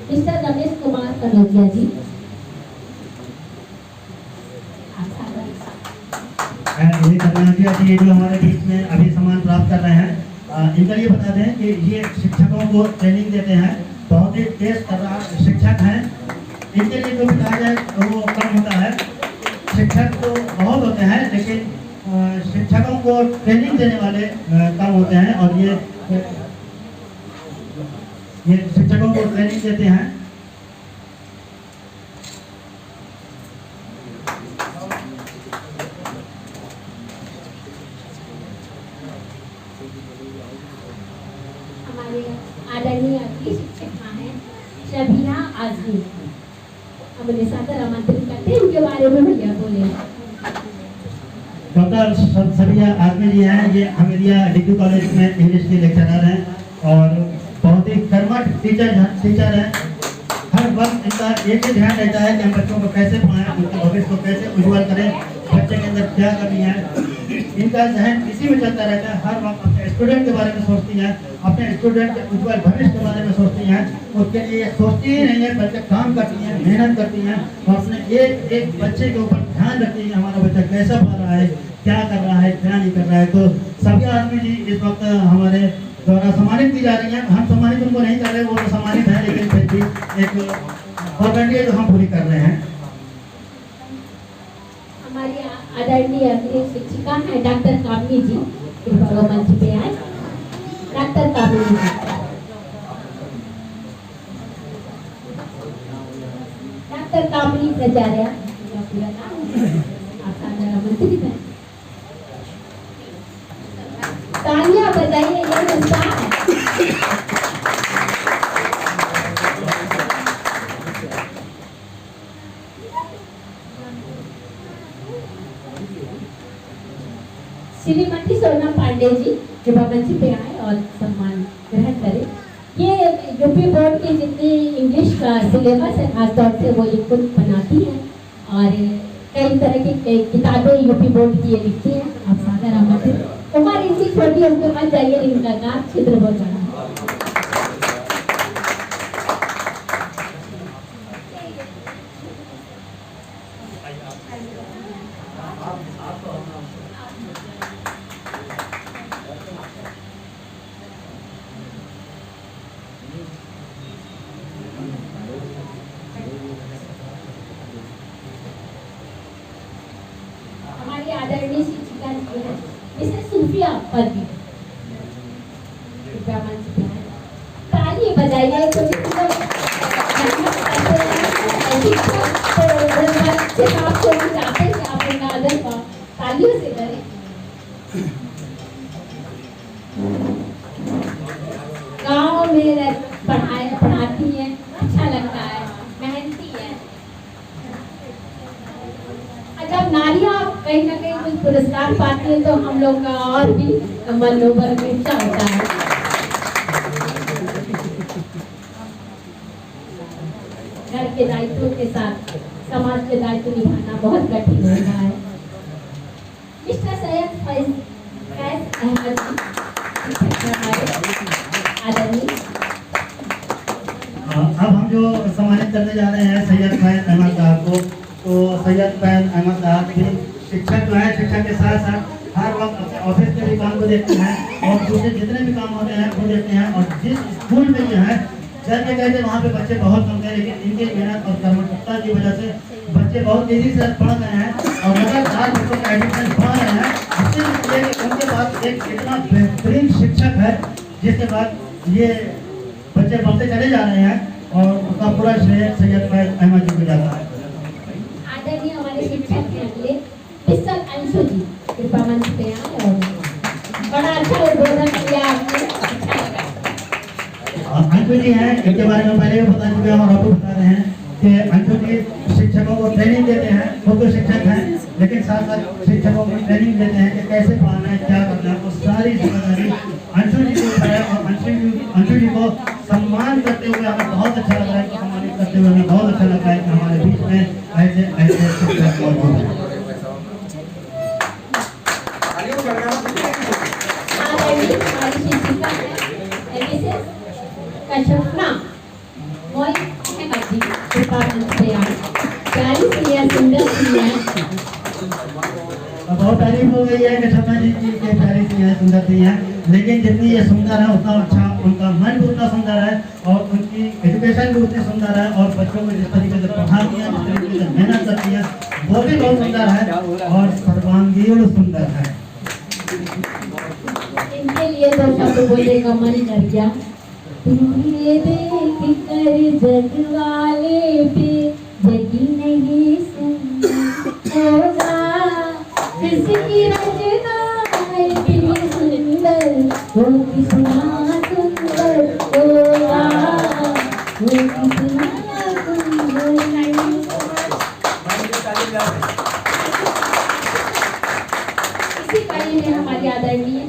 मिस्टर रमेश कुमार कनौजिया जी, ये कन्हैया जी जो हमारे बीच में अभी सम्मान प्राप्त कर रहे हैं, इनका ये बता दें कि ये शिक्षकों को ट्रेनिंग देते हैं, बहुत ही तेज तर्रार शिक्षक हैं। इनके लिए जो भी कहा जाए वो कम होता है। शिक्षक तो बहुत होते हैं लेकिन शिक्षकों को ट्रेनिंग देने वाले कम होते हैं और ये शिक्षकों को ट्रेनिंग देते हैं। हमारे आदरणीय अगली शिक्षक हैं शबीना आजमी, हम उन्हें सादर आमंत्रित करते हैं, उनके बारे में भैया बोले। डॉक्टर शबीना आजमी जी हैं, ये हमीदिया डिग्री कॉलेज में इंग्लिश के लेक्चरर हैं और बहुत ही कर्मठ टीचर हैं। हर वक्त इनका एक ही ध्यान रहता है कि हम बच्चों को कैसे पढ़ाएं, उनके भविष्य को कैसे उज्जवल करें। बच्चे के अंदर क्या करनी है। इनका जहन इसी में चलता रहता है, हर वक्त अपने स्टूडेंट के बारे में सोचती हैं, अपने स्टूडेंट के उज्जवल भविष्य के बारे में सोचती हैं। उसके लिए सोचती ही नहीं है बल्कि काम करती हैं, मेहनत करती हैं और अपने एक एक बच्चे के ऊपर ध्यान रखती हैं, हमारा बच्चा कैसा पढ़ रहा है, क्या कर रहा है, क्या नहीं कर रहा है। तो सभी आदमी जी इस वक्त हमारे द्वारा सम्मानित की जा रही हैं। हम सम्मानित उनको नहीं कर रहे, वो तो सम्मानित है, लेकिन फिर भी एक फॉर्मेलिटी जो हम पूरी कर रहे हैं। हमारी आदरणीय अग्रणी शिक्षिका है डॉक्टर कामनी जी, कृपया मंच पे आए। डॉक्टर कामनी जी, डॉक्टर कामनी प्रचार्य, पूरा नाम आप साधारण आमंत्रित हैं। तालियां बजाइए, ये उत्साह है। श्रीमती सोनम पांडे जी कृपया मंच पे आए और सम्मान ग्रहण करें। ये यूपी बोर्ड की जितनी इंग्लिश का सिलेबस है खासतौर से वो ये खुद बनाती है और कई तरह की किताबें यूपी बोर्ड की ये लिखती है। आप सागर आमंत्रित। उम्र इनकी छोटी, उनके पास जाइए, इनका काम क्षेत्र बहुत बड़ा है। हमारी आदरणीय शिक्षिका जी हैं मिसेस सूफिया परवीन, कृपया मंच पे आएं। ताली बजाइए, कुछ लोग मेहनत करते हैं, शिक्षक तो बच्चे आपको चाहते हैं कि आप उनका आदर तालियों से करें। गाँव में पढ़ाती है, अच्छा लगता है, मेहनती है। जब नारियां कहीं ना कहीं कुछ पुरस्कार पाती है तो हम लोग का और भी मनोबल ऊंचा होता है। घर के दायित्वों के साथ समाज के दायित्व निभाना बहुत कठिन होता है। मिस्टर सैयद फैज अहमद आदरणीय। अब हम जो सम्मानित करने जा रहे हैं सैयद फैज अहमद साहब को, तो सैयद फैज अहमद साहब भी शिक्षक जो है, शिक्षा के साथ साथ हर वक्त अपने ऑफिस के भी काम को देखते हैं और दूसरे जितने भी काम होते हैं वो देखते हैं। और जिस स्कूल में जो है जब ये कहते हैं वहाँ पे बच्चे बहुत कम थे, लेकिन इनकी मेहनत और कर्मठता की वजह से बच्चे बहुत तेजी से पढ़ रहे हैं और लगातार बच्चों का एडमिशन बढ़ रहे हैं। इसलिए उनके पास एक इतना बेहतरीन शिक्षक है जिसके बाद ये बच्चे बढ़ते चले जा रहे हैं और उसका पूरा श्रेय सैयद फैज अहमद जी को जाता है। आदरणीय हमारे शिक्षक हैं अगले मिस्टर अंशु जी, कृपया मंच पे आए और बड़ा अच्छा उद्बोधन किया आपने, अच्छा लगा। अंशु जी हैं, इनके बारे में पहले भी बता चुके हैं और आपको बता रहे हैं कि अंशु जी शिक्षकों को ट्रेनिंग देते हैं। वो तो शिक्षक हैं लेकिन साथ साथ शिक्षकों को ट्रेनिंग देते हैं कि कैसे पढ़ाना है, क्या करना है, वो सारी जिम्मेदारी अंशु जी को है। और अंशु जी को सम्मान करते हुए हमें बहुत अच्छा लग रहा है, सम्मानित करते हुए हमें बहुत अच्छा लगता है कि हमारे बीच में ऐसे शिक्षक मौजूद हैं। हमारी शिक्षिका है मिसेस कशफना मोइन अहमद जी, कृपया मंच पे आए। प्यारी सी है, सुंदर सी है। बहुत तारीफ हो गई है कशफना जी की कि प्यारी सी है, सुंदर सी है, लेकिन जितनी ये सुंदर है उतना अच्छा उनका मन भी उतना सुंदर है और उनकी एजुकेशन भी उतनी सुंदर है और बच्चों को जिस तरीके से पढ़ाती है, जिस तरीके से मेहनत करती है वो भी बहुत सुंदर है और सर्वांगीण सुंदर है। इनके लिए तो शब्द बोलने का मन कर गया। तुम्हें देख कर जग वाले पे जगी नहीं होगा, किसकी रचना है इतनी सुंदर, वो कितना सुंदर होगा, वो कितना इसी कड़ी में हमारी आदरणीय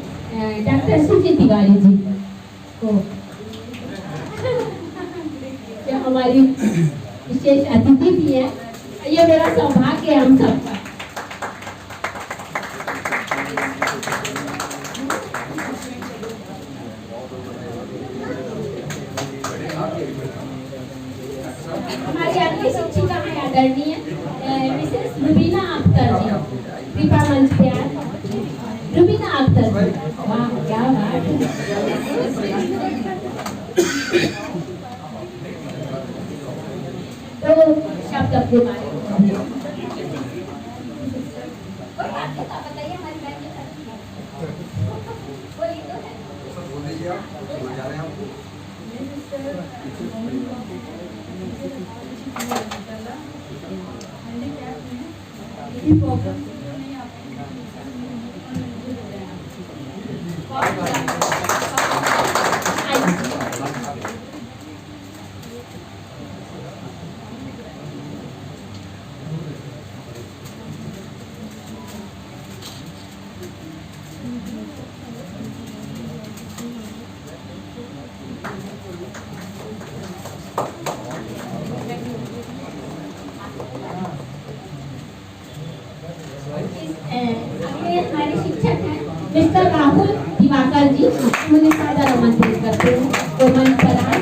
डॉक्टर सुचित तिवारी जी को जो हमारी विशेष अतिथि भी है, ये मेरा सौभाग्य है हम सबका। आदरणीय मिसेस रुबीना अख्तर जी कृपा मंच पे आए। रुबीना अख्तर जी, वाह क्या बात है। तो शब्द अपने बारे में बताइए, हमारी बहन के साथ बोलिए तो है। हमारे शिक्षक हैं मिस्टर राहुल दिवाकर जी, उन्हें सादर आमंत्रित करते हैं तो मंच पर आए।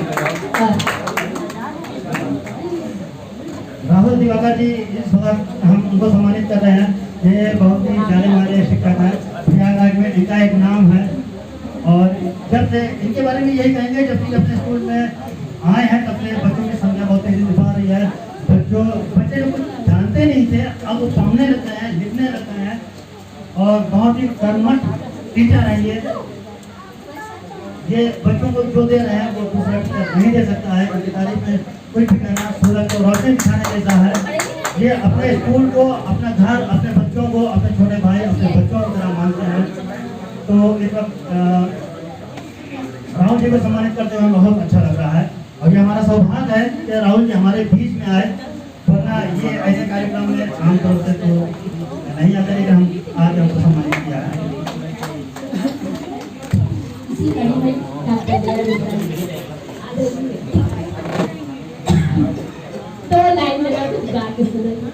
राहुल दिवाकर जी इस वक्त हम उनको सम्मानित कर रहे हैं। ये बहुत ही जाने माने शिक्षक हैं, प्रयागराज में इनका एक नाम है। और जब से इनके बारे में यही कहेंगे, जब भी अपने स्कूल में आए हैं तब से बच्चों की संख्या बहुत तेजी से बढ़ रही है। बच्चे लोग कुछ जानते नहीं थे, अब वो पढ़ने लगते हैं, लिखने लगते हैं और बहुत ही कर्मठ टीचर है ये बच्चों को जो दे रहे हैं वो दूसरा टीचर नहीं दे सकता है। उनकी तारीफ में कुछ भी कहना सूरज को रोशनी दिखाने जैसा है। ये अपने स्कूल को, अपना घर, अपने बच्चों को, अपने छोटे भाई, अपने बच्चों की तरह मानते हैं। तो इस वक्त राहुल जी को सम्मानित करते हुए बहुत अच्छा लग रहा है। और ये हमारा सौभाग्य है कि राहुल जी हमारे बीच में आए, वरना ये ऐसे कार्यक्रम में आमतौर से तो नहीं आता, लेकिन हम आज हमको सम्मानित किया है। तो लाइन में कुछ गा के सुनाइए।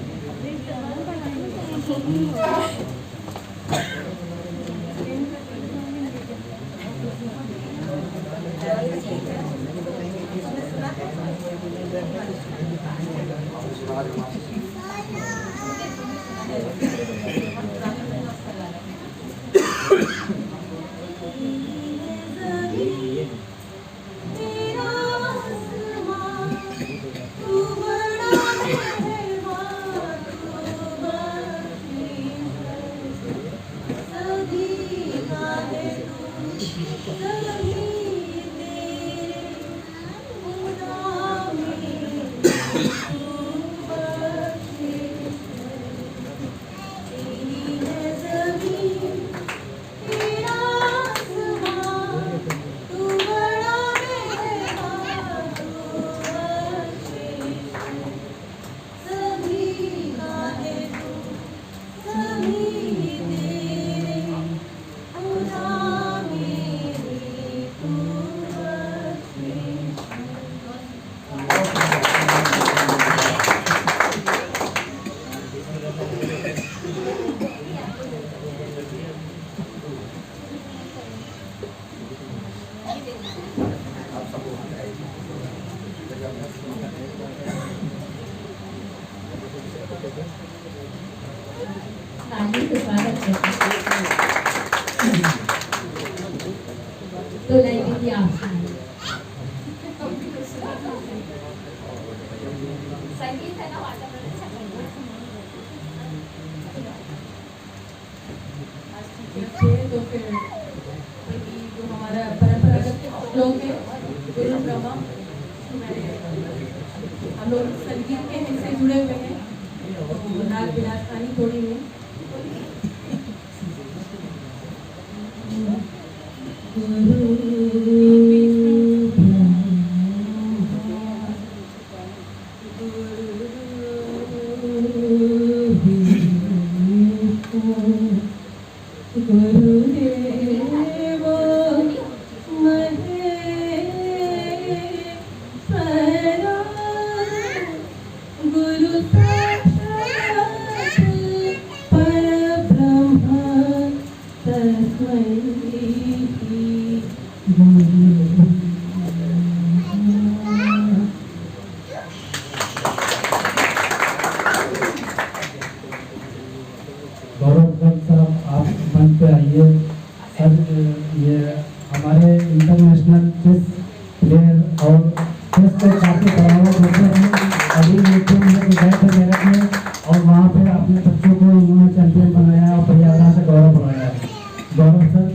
तो लाइन की संगीत है ना, वातावरण अच्छा करना। तो फिर जो हमारा परंपरागत लोग हैं, गुरु ब्रह्मा, हम लोग संगीत के हिस्से जुड़े हुए हैं, तो राग विलास कहानी थोड़ी है। सर ये हमारे इंटरनेशनल चेस प्लेयर और चेस को काफ़ी बढ़ावा देते हैं। अभी यूट्यूब में गए थे मेरठ में और वहाँ पे अपने बच्चों को इन्होंने चैंपियन बनाया और प्रयागराज से गौरव बढ़ाया। गौरव सर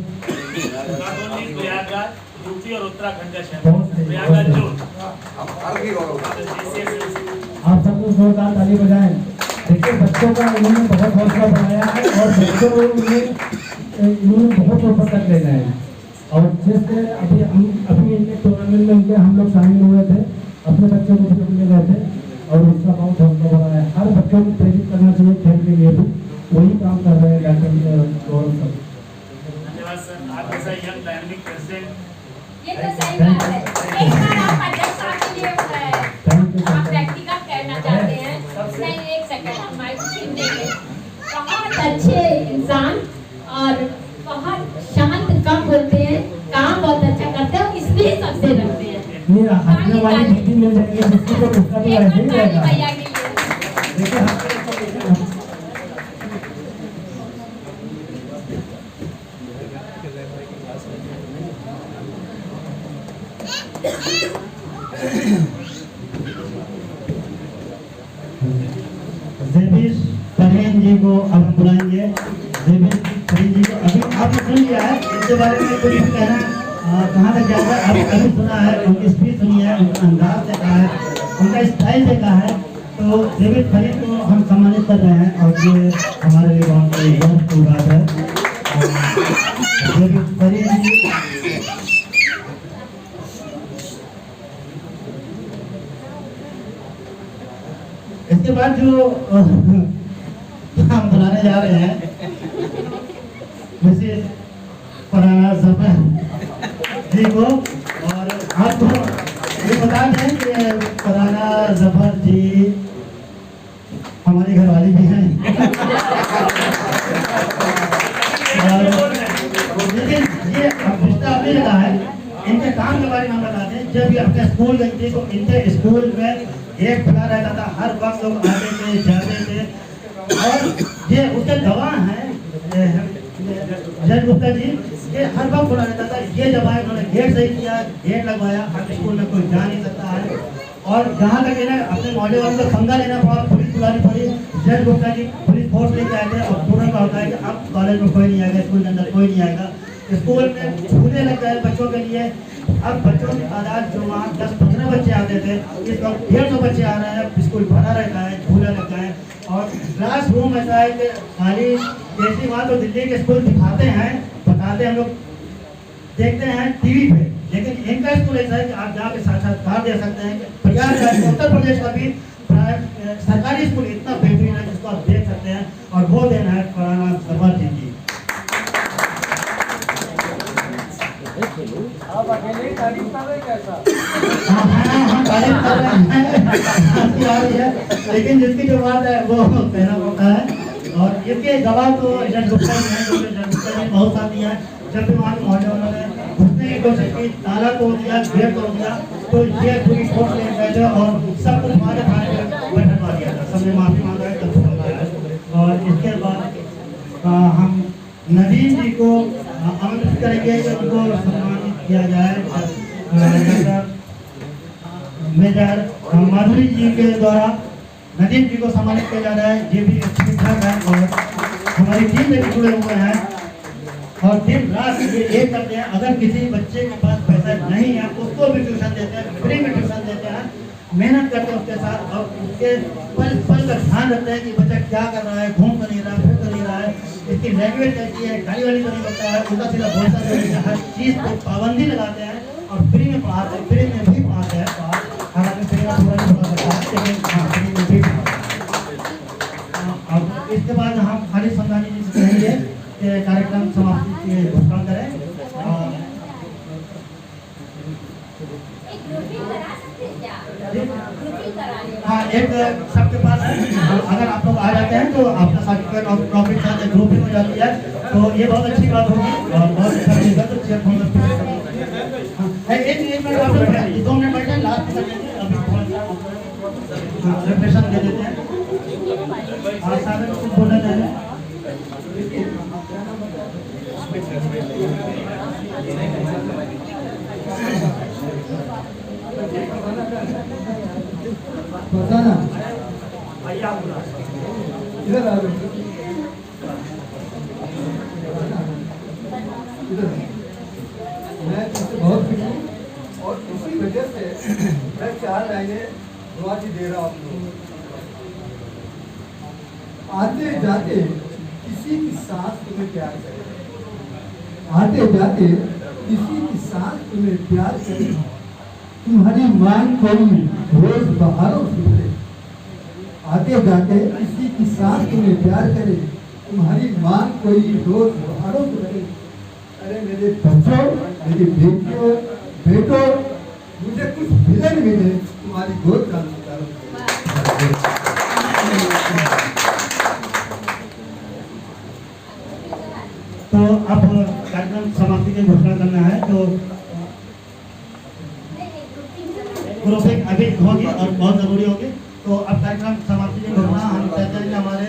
प्रयागराज यूपी और उत्तराखंड का शहर बहुत सही, प्रयागराज बहुत जो आप सबको जोरदार ताली बजाएं। देखिए बच्चों का इन्होंने बहुत हौसला बढ़ाया है और बच्चों को इन्होंने बहुत ऊपर तक ले गए हैं। और जैसे अभी इनके टूर्नामेंट में इनके हम लोग शामिल हुए थे, अपने बच्चों को भी हम ले गए थे और उसका बहुत हौसला बढ़ा है। हर बच्चों को प्रेरित करना चाहिए खेल के लिए भी, वही काम कर रहे हैं डॉक्टर गौरव सर। धन्यवाद सर, आप जैसा यंग डायनामिक प्रेसिडेंट। ये तो सही बात है। एक बार आप अध्यक्ष साहब के लिए आप व्यक्तिगत कहना चाहते हैं? नहीं, एक सेकंड हम माइक छीन देंगे। बहुत अच्छे इंसान और बहुत शांत, कम बोलते हैं, काम बहुत अच्छा करते हैं, इसलिए सबसे रखते हैं। मेरा हंसने वाली दीदी मिल जाएगी जिसकी तो उसका तो ऐसे ही रहेगा। भैया के लिए देखिए जेबिश फरहीन जी को अब हम बुलाएंगे। जेबिश फरहीन जी को अभी आपने सुन लिया है, इसके बारे में कुछ भी कहना कहाँ तक जाएगा? अब अभी सुना है, उनकी स्पीच सुनी है, उनका अंदाज देखा है, उनका स्टाइल देखा है। तो जेबिश फरहीन को हम सम्मानित कर रहे हैं और ये हमारे लिए बहुत बड़ी गर्व की बात है। जेबिश फरहीन जी इसके बाद जो हम बुलाने जा रहे हैं मिसेस फरहाना जफर जी को, और आपको ये बता दें कि फरहाना जफर जी हमारी घरवाली भी हैं। लेकिन ये रिश्ता अभी लगा है। इनके काम के बारे में हम बताते हैं। जब ये अपने स्कूल गई थी तो इनके स्कूल में गेट खुला रहता था, हर वक्त लोग आते थे जाते थे, और ये उसके गवाह हैं जज गुप्ता जी, ये हर वक्त खुला रहता था। ये जब आए उन्होंने गेट सही किया, गेट लगवाया, हर स्कूल में कोई जा नहीं सकता है। और जहाँ तक इन्हें अपने मॉडल वालों को पंगा लेना पड़ा, पुलिस बुलानी पड़ी, जज गुप्ता जी पुलिस फोर्स लेके आए थे और तुरंत होता है कि अब कॉलेज में कोई नहीं आएगा, स्कूल के अंदर कोई नहीं आएगा। स्कूल में झूले लग गए बच्चों के लिए। अब बच्चों की तादाद जो वहाँ 10-15 बच्चे आते थे, इस वक्त 150 बच्चे आ रहे हैं। स्कूल भरा रहता है, झूला लगता है और क्लास रूम ऐसा है कि खाली जैसी वहाँ तो दिल्ली के स्कूल दिखाते हैं, बताते हैं, हम लोग देखते हैं टीवी पे, लेकिन इनका स्कूल ऐसा है कि आप जाके साक्षात्कार दे सकते हैं। प्रयागराज उत्तर प्रदेश का भी सरकारी स्कूल इतना बेहतरीन है जिसको आप देख सकते हैं, और वो देना है फरहाना जफर जी की। आप अकेले तारीफ कर रहे कैसा? हम तारीफ कर रहे हैं, लेकिन जिसकी जो बात है वो कहना पड़ता है। और इसके गवाह तो जज गुप्ता जी हैं, जो जज गुप्ता जी बहुत साथ दिया है। जब भी वहाँ के मॉडल उन्होंने घुसने की कोशिश की, ताला तोड़ दिया, गेट तोड़ दिया, तो ये पूरी फोर्स ले गए थे और सब कुछ हमारे थाने में बैठा दिया था। सबने माफी मांगा है, तब और इसके बाद हम नदीम जी को आमंत्रित करेंगे कि उनको सम्मानित किया जाए। मेजर माधुरी जी के द्वारा नदीम जी को सम्मानित किया जा रहा है। ये भी शिक्षक है और हमारी टीम में भी जुड़े हुए हैं और दिन रात ये एक करते हैं। अगर किसी बच्चे के पास पैसा नहीं है उसको भी ट्यूशन देते हैं, फ्री में ट्यूशन देते हैं, मेहनत करते हैं उसके साथ और उसके पल पल का ध्यान रखते हैं कि बच्चा क्या कर रहा है, घूम तो नहीं रहा, फिर तो नहीं रहा है, इसकी लैंग्वेज कैसी है, गाली वाली तो नहीं करता है, उल्टा सीधा बोलता नहीं है। हर चीज़ को पाबंदी लगाते हैं और फ्री में पढ़ाते हैं, फ्री में भी पढ़ाते हैं। हालांकि फ्री में पूरा नहीं पढ़ा सकता है, लेकिन हाँ फ्री में भी पढ़ाते हैं। अब इसके बाद हम खालिद समदानी जी से कहेंगे कि कार्यक्रम समाप्ति के घोषणा करें। हाँ, एक सबके पास अगर आप लोग आ जाते हैं तो आपका सर्टिफिकेट और ट्रॉफी के साथ ग्रुपिंग हो जाती है, तो ये बहुत अच्छी बात होगी और बहुत अच्छा लगेगा। तो चेक हम लोग एक मिनट आप लोग 2 मिनट बैठे, लास्ट में अभी थोड़ा सा रिफ्रेशन दे देते हैं। और सारे कुछ बोलना चाहिए। बताना इधर आ इधर मैं तुमसे बहुत खुश हूँ और इसी वजह से मैं 4 लाइनें दुआ की दे रहा हूँ आप लोगों को। आते जाते किसी की सांस तुम्हें प्यार करे, आते जाते किसी की सांस तुम्हें प्यार करे, तुम्हारी मांग कोई रोज बहारों से भरे, आते जाते किसी की सांस तुम्हें प्यार करे, तुम्हारी मांग कोई रोज बहारों से भरे। अरे मेरे बच्चों, मेरी बेटियों, बेटों, मुझे कुछ मिलन मिले तुम्हारी गोद का नमस्कार। तो अब कार्यक्रम समाप्ति की घोषणा करना है। तो ग्रुपिंग अभी होगी और बहुत जरूरी होगी। तो अब कार्यक्रम समाप्ति की घोषणा हम कहते हैं कि हमारे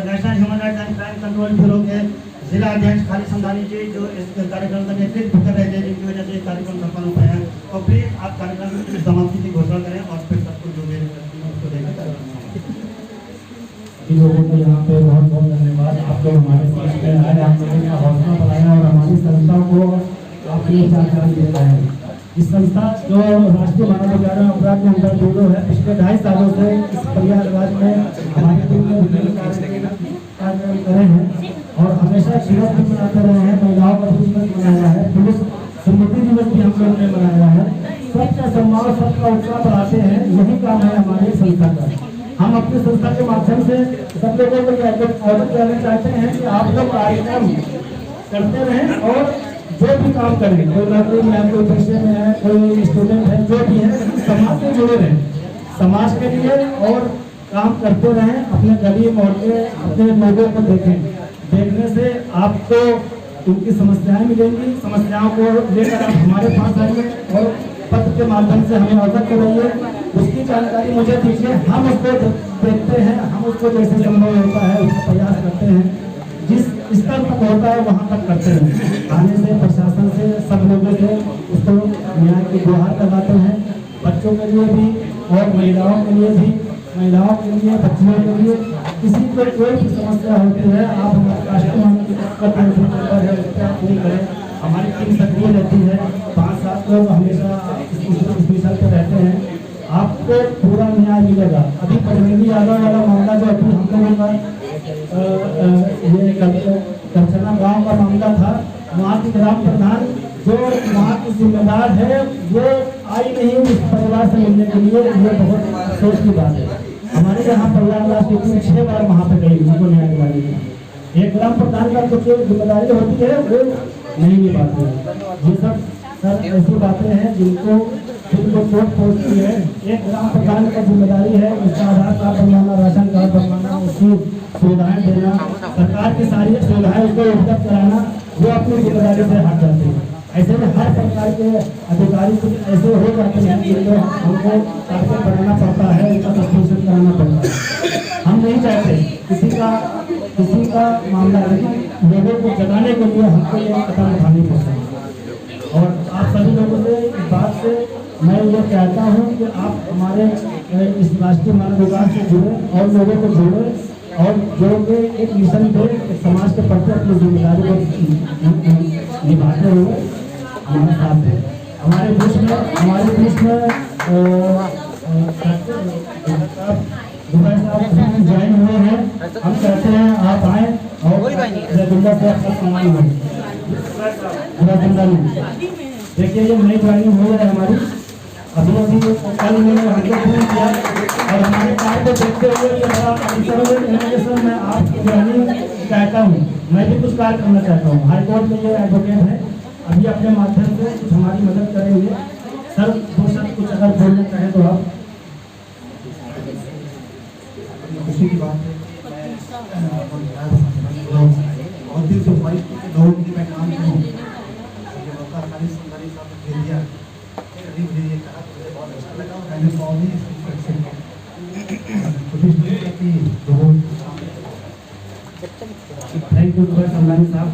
national human rights and crime control bureau के जिला अध्यक्ष खालिद समदानी जी जो इस कार्यक्रम का नेतृत्व कर रहे थे, जिनकी वजह से कार्यक्रम सफल हो पाया है, तो प्लीज आप कार्यक्रम की समाप्ति की घोषणा करें और फिर सबको जो मेरे उसको देकर कार्यक्रम सभी लोगों को यहाँ पे बहुत बहुत धन्यवाद। आप लोग हमारे साथ में आए, आप लोगों का हौसला बढ़ाया और हमारी संस्था को आप लोग जानकारी दे रहे हैं। इस संस्था जो राष्ट्रीय मानवाधिकार अपराध के अंदर ब्यूरो है, पिछले 2.5 सालों से इस प्रयागराज में हमारे टीम में विभिन्न कार्यक्रम करे हैं और हमेशा दिवस भी मनाते रहे हैं। महिलाओं का दिवस मनाया है, पुलिस स्मृति दिवस भी हम लोगों ने मनाया है। सबका सम्मान, सबका उत्साह बढ़ाते हैं, यही काम है हमारी संस्था का। हम अपनी संस्था के माध्यम से सब लोगों को ऑर्डर करना चाहते हैं कि आप लोग कार्यक्रम करते रहें और जो भी काम करें, कोई नौकरी में है, कोई पेशे में है, कोई स्टूडेंट है, जो भी है, समाज से जुड़े रहें, समाज के लिए और काम करते रहें। अपने गली मोहल्ले अपने लोगों को देखें, देखने से आपको उनकी समस्याएं मिलेंगी। समस्याओं को लेकर आप हमारे पास आएंगे और पत्र के माध्यम से हमें अवगत कराइए, उसकी जानकारी मुझे दीजिए। हम उसको देखते हैं, हम उसको जैसे संभव होता है उसका प्रयास करते हैं, जिस स्तर तक होता है वहाँ तक करते हैं। आने से प्रशासन से सब लोगों से उसको न्याय की गुहार लगाते हैं। बच्चों के लिए भी और महिलाओं के लिए भी, महिलाओं के लिए, बच्चियों के लिए, किसी को कोई भी समस्या होती है आप हमारे राष्ट्रीय मानवाधिकार है उसका पूरी करें। हमारी टीम सक्रिय रहती है, 5-7 लोग हमेशा इस मिशन पे रहते हैं। आपको पूरा न्याय मिलेगा। अभी परमेंदी यादव वाला मामला जो अभी हम लोगों का ये करछना गाँव का मामला था, वहाँ की ग्राम प्रधान जो वहाँ की जिम्मेदार है वो आई नहीं उस परिवार से मिलने के लिए। ये बहुत अफसोस की बात है। हमारे यहाँ प्रयागराज की टीम 6 बार वहाँ पे गई उनको न्याय दिलाने के लिए। एक ग्राम प्रधान का कुछ जिम्मेदारी होती है वो नहीं भी पाते हैं। ये सब सर ऐसी बातें हैं जिनको कोर्ट पहुँचती है। एक ग्राम प्रधान का जिम्मेदारी है उसका आधार कार्ड बनवाना, राशन कार्ड बनवाना, उसकी सुविधाएं देना, सरकार की सारी सुविधाएं उसको उपलब्ध कराना, वो अपनी जिम्मेदारी से हट जाते हैं। ऐसे में हर प्रकार के अधिकारी कुछ ऐसे हो जाते हैं जिनको हमको टारगेट बनाना पड़ता है, उनका सस्पेंशन कराना पड़ता है। हम नहीं चाहते किसी का मामला, लेकिन लोगों को जगाने के लिए हमको ये कदम उठानी पड़ता है। और आप सभी लोगों से इस बात से मैं ये कहता हूँ कि आप हमारे इस राष्ट्रीय मानवाधिकार से जुड़े और लोगों को जोड़े और जोड़ के एक मिशन दे, समाज के प्रति अपनी जिम्मेदारी को निभाते हुए हमारे साथ है। हमारे बीच में दुबई साहब ज्वाइन हुए हैं। हम कहते हैं आप आए और रविंद्र से आपका सम्मान हो। देखिए ये नई ज्वाइनिंग हुई है हमारी, अभी कल मैंने हमको फोन किया और हमारे कार्य को देखते हुए ये बड़ा सर मैं आपकी ज्वाइनिंग चाहता हूँ, मैं भी कुछ कार्य करना चाहता हूँ। हाई कोर्ट में ये एडवोकेट है, अभी अपने माध्यम से कुछ हमारी मदद करेंगे। सर 2 शब्द कुछ अगर बोलना चाहें तो आप। खुशी की बात है और दिल से ख्वाहिश थी कि दौड़ की मैं काम करूँ। ये मौका खालिद समदानी साहब ने दे दिया, कभी मुझे ये कहा तो मुझे बहुत अच्छा लगा और मैंने बहुत ही थैंक यू समदानी साहब।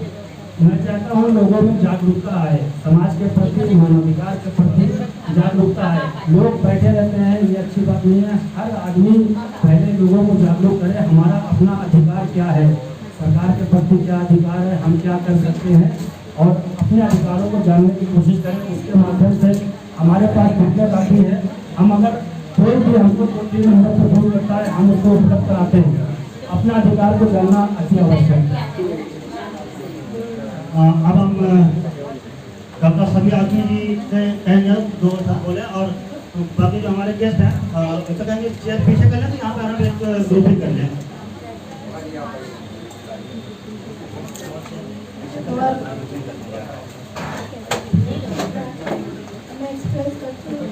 चाहता हूँ लोगों में जागरूकता आए, समाज के प्रति, मानवाधिकार के प्रति जागरूकता आए। लोग बैठे रहते हैं, ये अच्छी बात नहीं है। हर आदमी पहले लोगों को जागरूक करे, हमारा अपना अधिकार क्या है, सरकार के प्रति क्या अधिकार है, हम क्या कर सकते हैं, और अपने अधिकारों को जानने की कोशिश करें। उसके माध्यम से हमारे पास विज्ञता काफ़ी है। हम अगर कोई भी हमको 2-3 नंबर से दूर करता है, हम उसको उपलब्ध कराते हैं। अपना अधिकार को जानना अति आवश्यक है। अब हम डॉक्टर सभी आदमी जी से कहेंगे 2 शब्द बोले, और बाकी जो हमारे गेस्ट हैं तो कहेंगे चेयर पीछे कर लें, तो यहाँ पर हम एक ग्रुपिंग कर लें। मैं एक्सप्रेस करती हूँ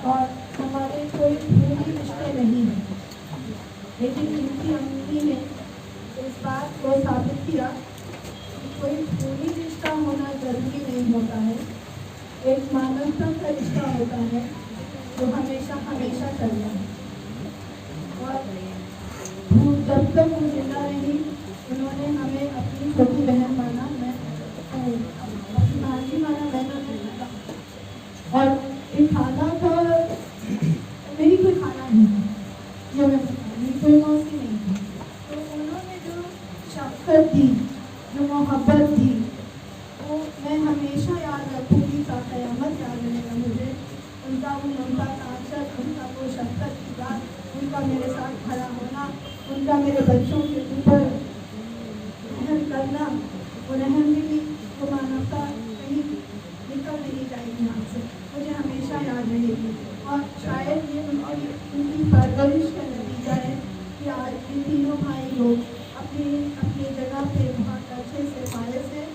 और हमारे कोई पूरी रिश्ते नहीं है, लेकिन इनकी अम्मी ने इस बात को साबित किया कि कोई पूरी रिश्ता होना जरूरी नहीं होता है। एक मानवता का रिश्ता होता है जो हमेशा हमेशा चलता है। और जब तक वो जिंदा रही, उन्होंने हमें अपनी छोटी बहन माना, मैं अपनी भांजी माना, बहनों ने माना। और ये खाना तो मेरी कोई खाना नहीं थी, जो मैं मेरी कोई मौसी नहीं थी। तो उन्होंने जो शफ़क़त दी, जो मोहब्बत दी, वो मैं हमेशा याद रखूँगी, ता क़यामत याद रहेगा मुझे। उनका वो ममता का अक्षर, उनका वो शफ़क़त की बात, उनका मेरे साथ खड़ा होना, उनका मेरे बच्चों के ऊपर रहम करना, वो रहम भी, वो मानवता कहीं निकल नहीं जाएगी यहाँ से, मुझे हमेशा याद रहेगी। और शायद ये उनकी परवरिश का नतीजा है कि आज ये तीनों भाई लोग अपनी जगह पे बहुत अच्छे से फायज है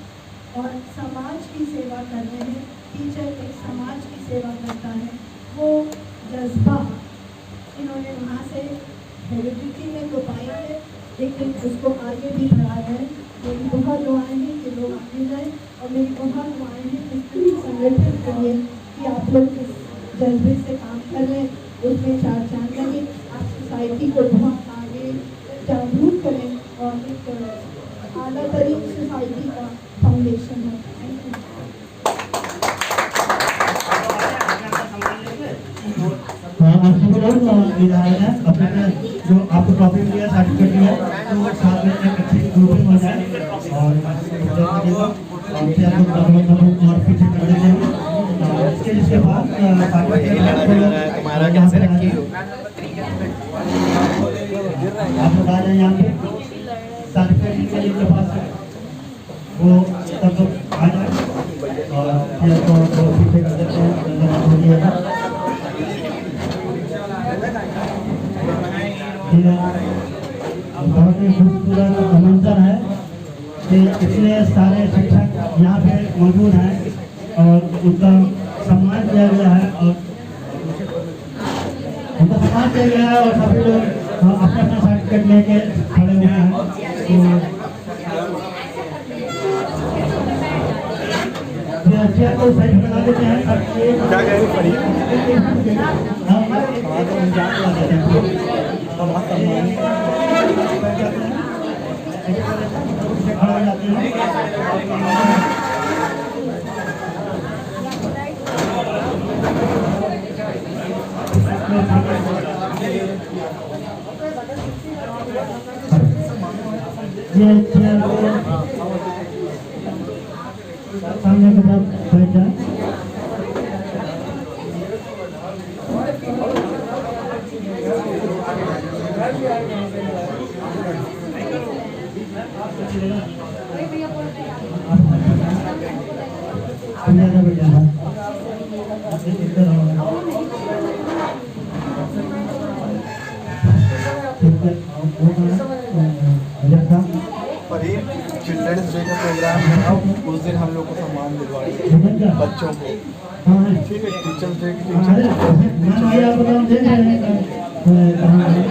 और समाज की सेवा कर रहे हैं। टीचर एक समाज की सेवा करता है, वो जज्बा इन्होंने वहाँ से हेरिडिटी में तो पाया है, लेकिन उसको आगे भी बढ़ाया है। मेरी बहुत दुआएं हैं कि लोग आगे जाएँ, और मेरी बहुत दुआएं हैं इस पूरी संगठन के लिए कि आप लोग इस जज्बे से काम कर रहे हैं, उसमें 4 चांद लगे, आप सोसाइटी को बहुत आगे जागरूक करें और एक आला तरीन सोसाइटी का फाउंडेशन है। Thank you. अपने जो आपको टॉपिक दिया, सर्टिफिकेट दिया, तो साथ में एक अच्छी ग्रुपिंग हो जाए और और पीछे कर देते हैं। इसके बाद तुम्हारा कैसे रखी हो आप बता दें यहाँ पे सर्टिफिकेट के लिए पास वो तब आ जाए और फिर तो पीछे कर देते हैं। बहुत ही खूबसूरत मंजर है कि इतने सारे शिक्षक यहाँ पे मौजूद हैं और उनका सम्मान किया गया है, और उनका सम्मान किया गया है, और सभी लोग अपना अपना सर्टिफिकेट लेके खड़े हुए हैं। तो चेयर को साइड बना देते हैं। सामने की तरफ बैठ जाए। बैठ जाए। हम लोग को सम्मान दिलवाए भोजन क्या बच्चों को। हाँ है ठीक है, टीचर थे अरे मैम आइए आपको तो हम देख रहे हैं कहाँ है।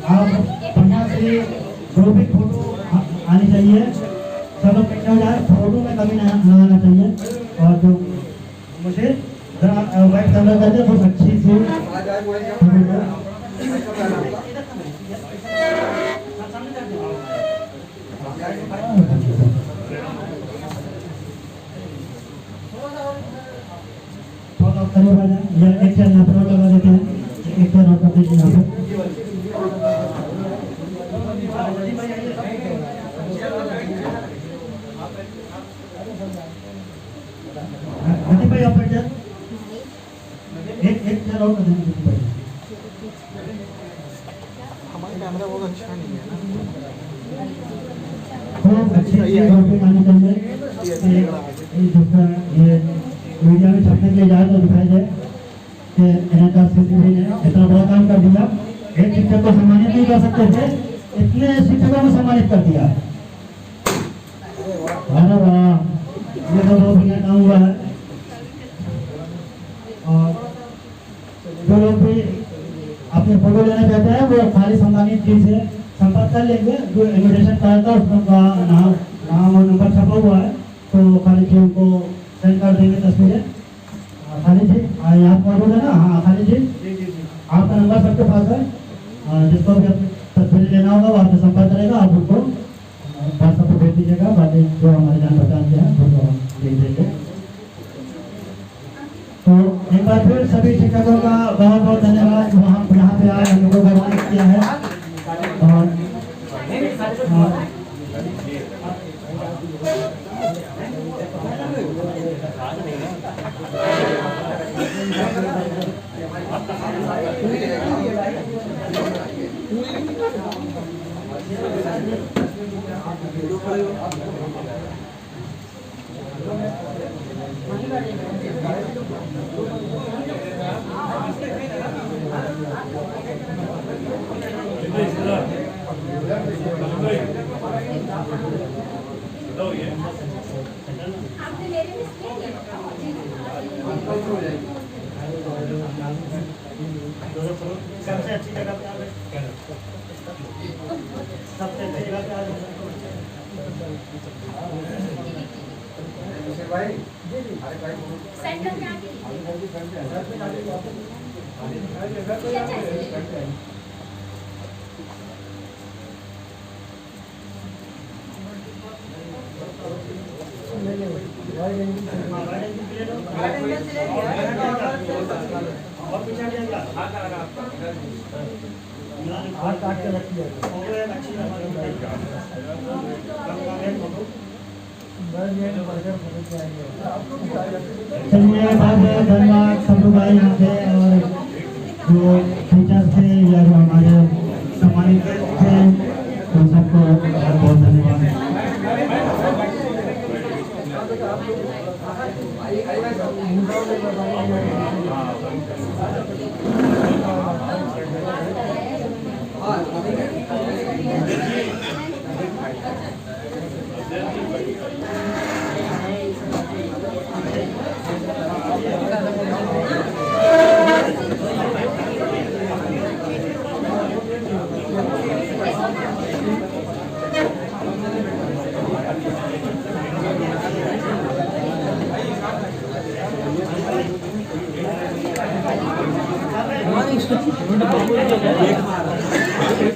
आप बढ़िया से ग्रुप में फोटो आनी चाहिए, सब लोग इकट्ठे हो जाए, फोटो में कमी ना आना चाहिए। और जो मुझे जरा वाइट कैमरा करके बहुत अच्छी सी थोड़ा करीब आ जाए, या एक चैन यहाँ पर और लगा देते हैं, एक चैन और कर दीजिए यहाँ पे। गति भाई आप बैठ जाए, एक चैन और कर दीजिए गति भाई। हमारा कैमरा बहुत अच्छा नहीं है ना। खूब अच्छी टॉपिक आनी चाहिए, जिसका ये मीडिया में छपने के लिए जाए तो दिखाई जाए कि एनएचआर ने इतना बड़ा काम कर दिया। एक शिक्षक को सम्मानित नहीं कर सकते थे, इतने शिक्षकों को सम्मानित कर दिया। अरे वाह, ये तो बहुत बढ़िया काम हुआ है। और जो लोग भी अपने फोटो लेना चाहते हैं वो खाली सम्मानित जी से संपर्क कर लेंगे। जो इन्विटेशन कार्ड था उसका नाम और नंबर छपा हुआ है, तो खाली जी उनको सेंड कर देंगे तस्वीरें। खाली जी यहाँ मौजूद है ना? हाँ खाली जी, आपका नंबर सबके पास है, जिसको भी तस्वीरें लेना होगा वो आपसे संपर्क करेगा, आप उनको व्हाट्सएप पर भेज दीजिएगा। बाकी जो हमारे जान पहचान के हैं वो हम भेज देंगे। तो एक बार फिर सभी शिक्षकों का बहुत बहुत धन्यवाद, वहाँ यहाँ पे आए हम लोगों को सम्मानित किया है। और सबसे अच्छी जगह पे आ गए, सबसे अच्छी जगह पे आ गए। सेंटर में आके हाथ काट के रखिए, फोटो एक अच्छी चलिए बहुत बहुत धन्यवाद सब लोग आए यहाँ पे, और जो टीचर्स थे या जो हमारे सम्मानित थे उन सबको बहुत बहुत धन्यवाद।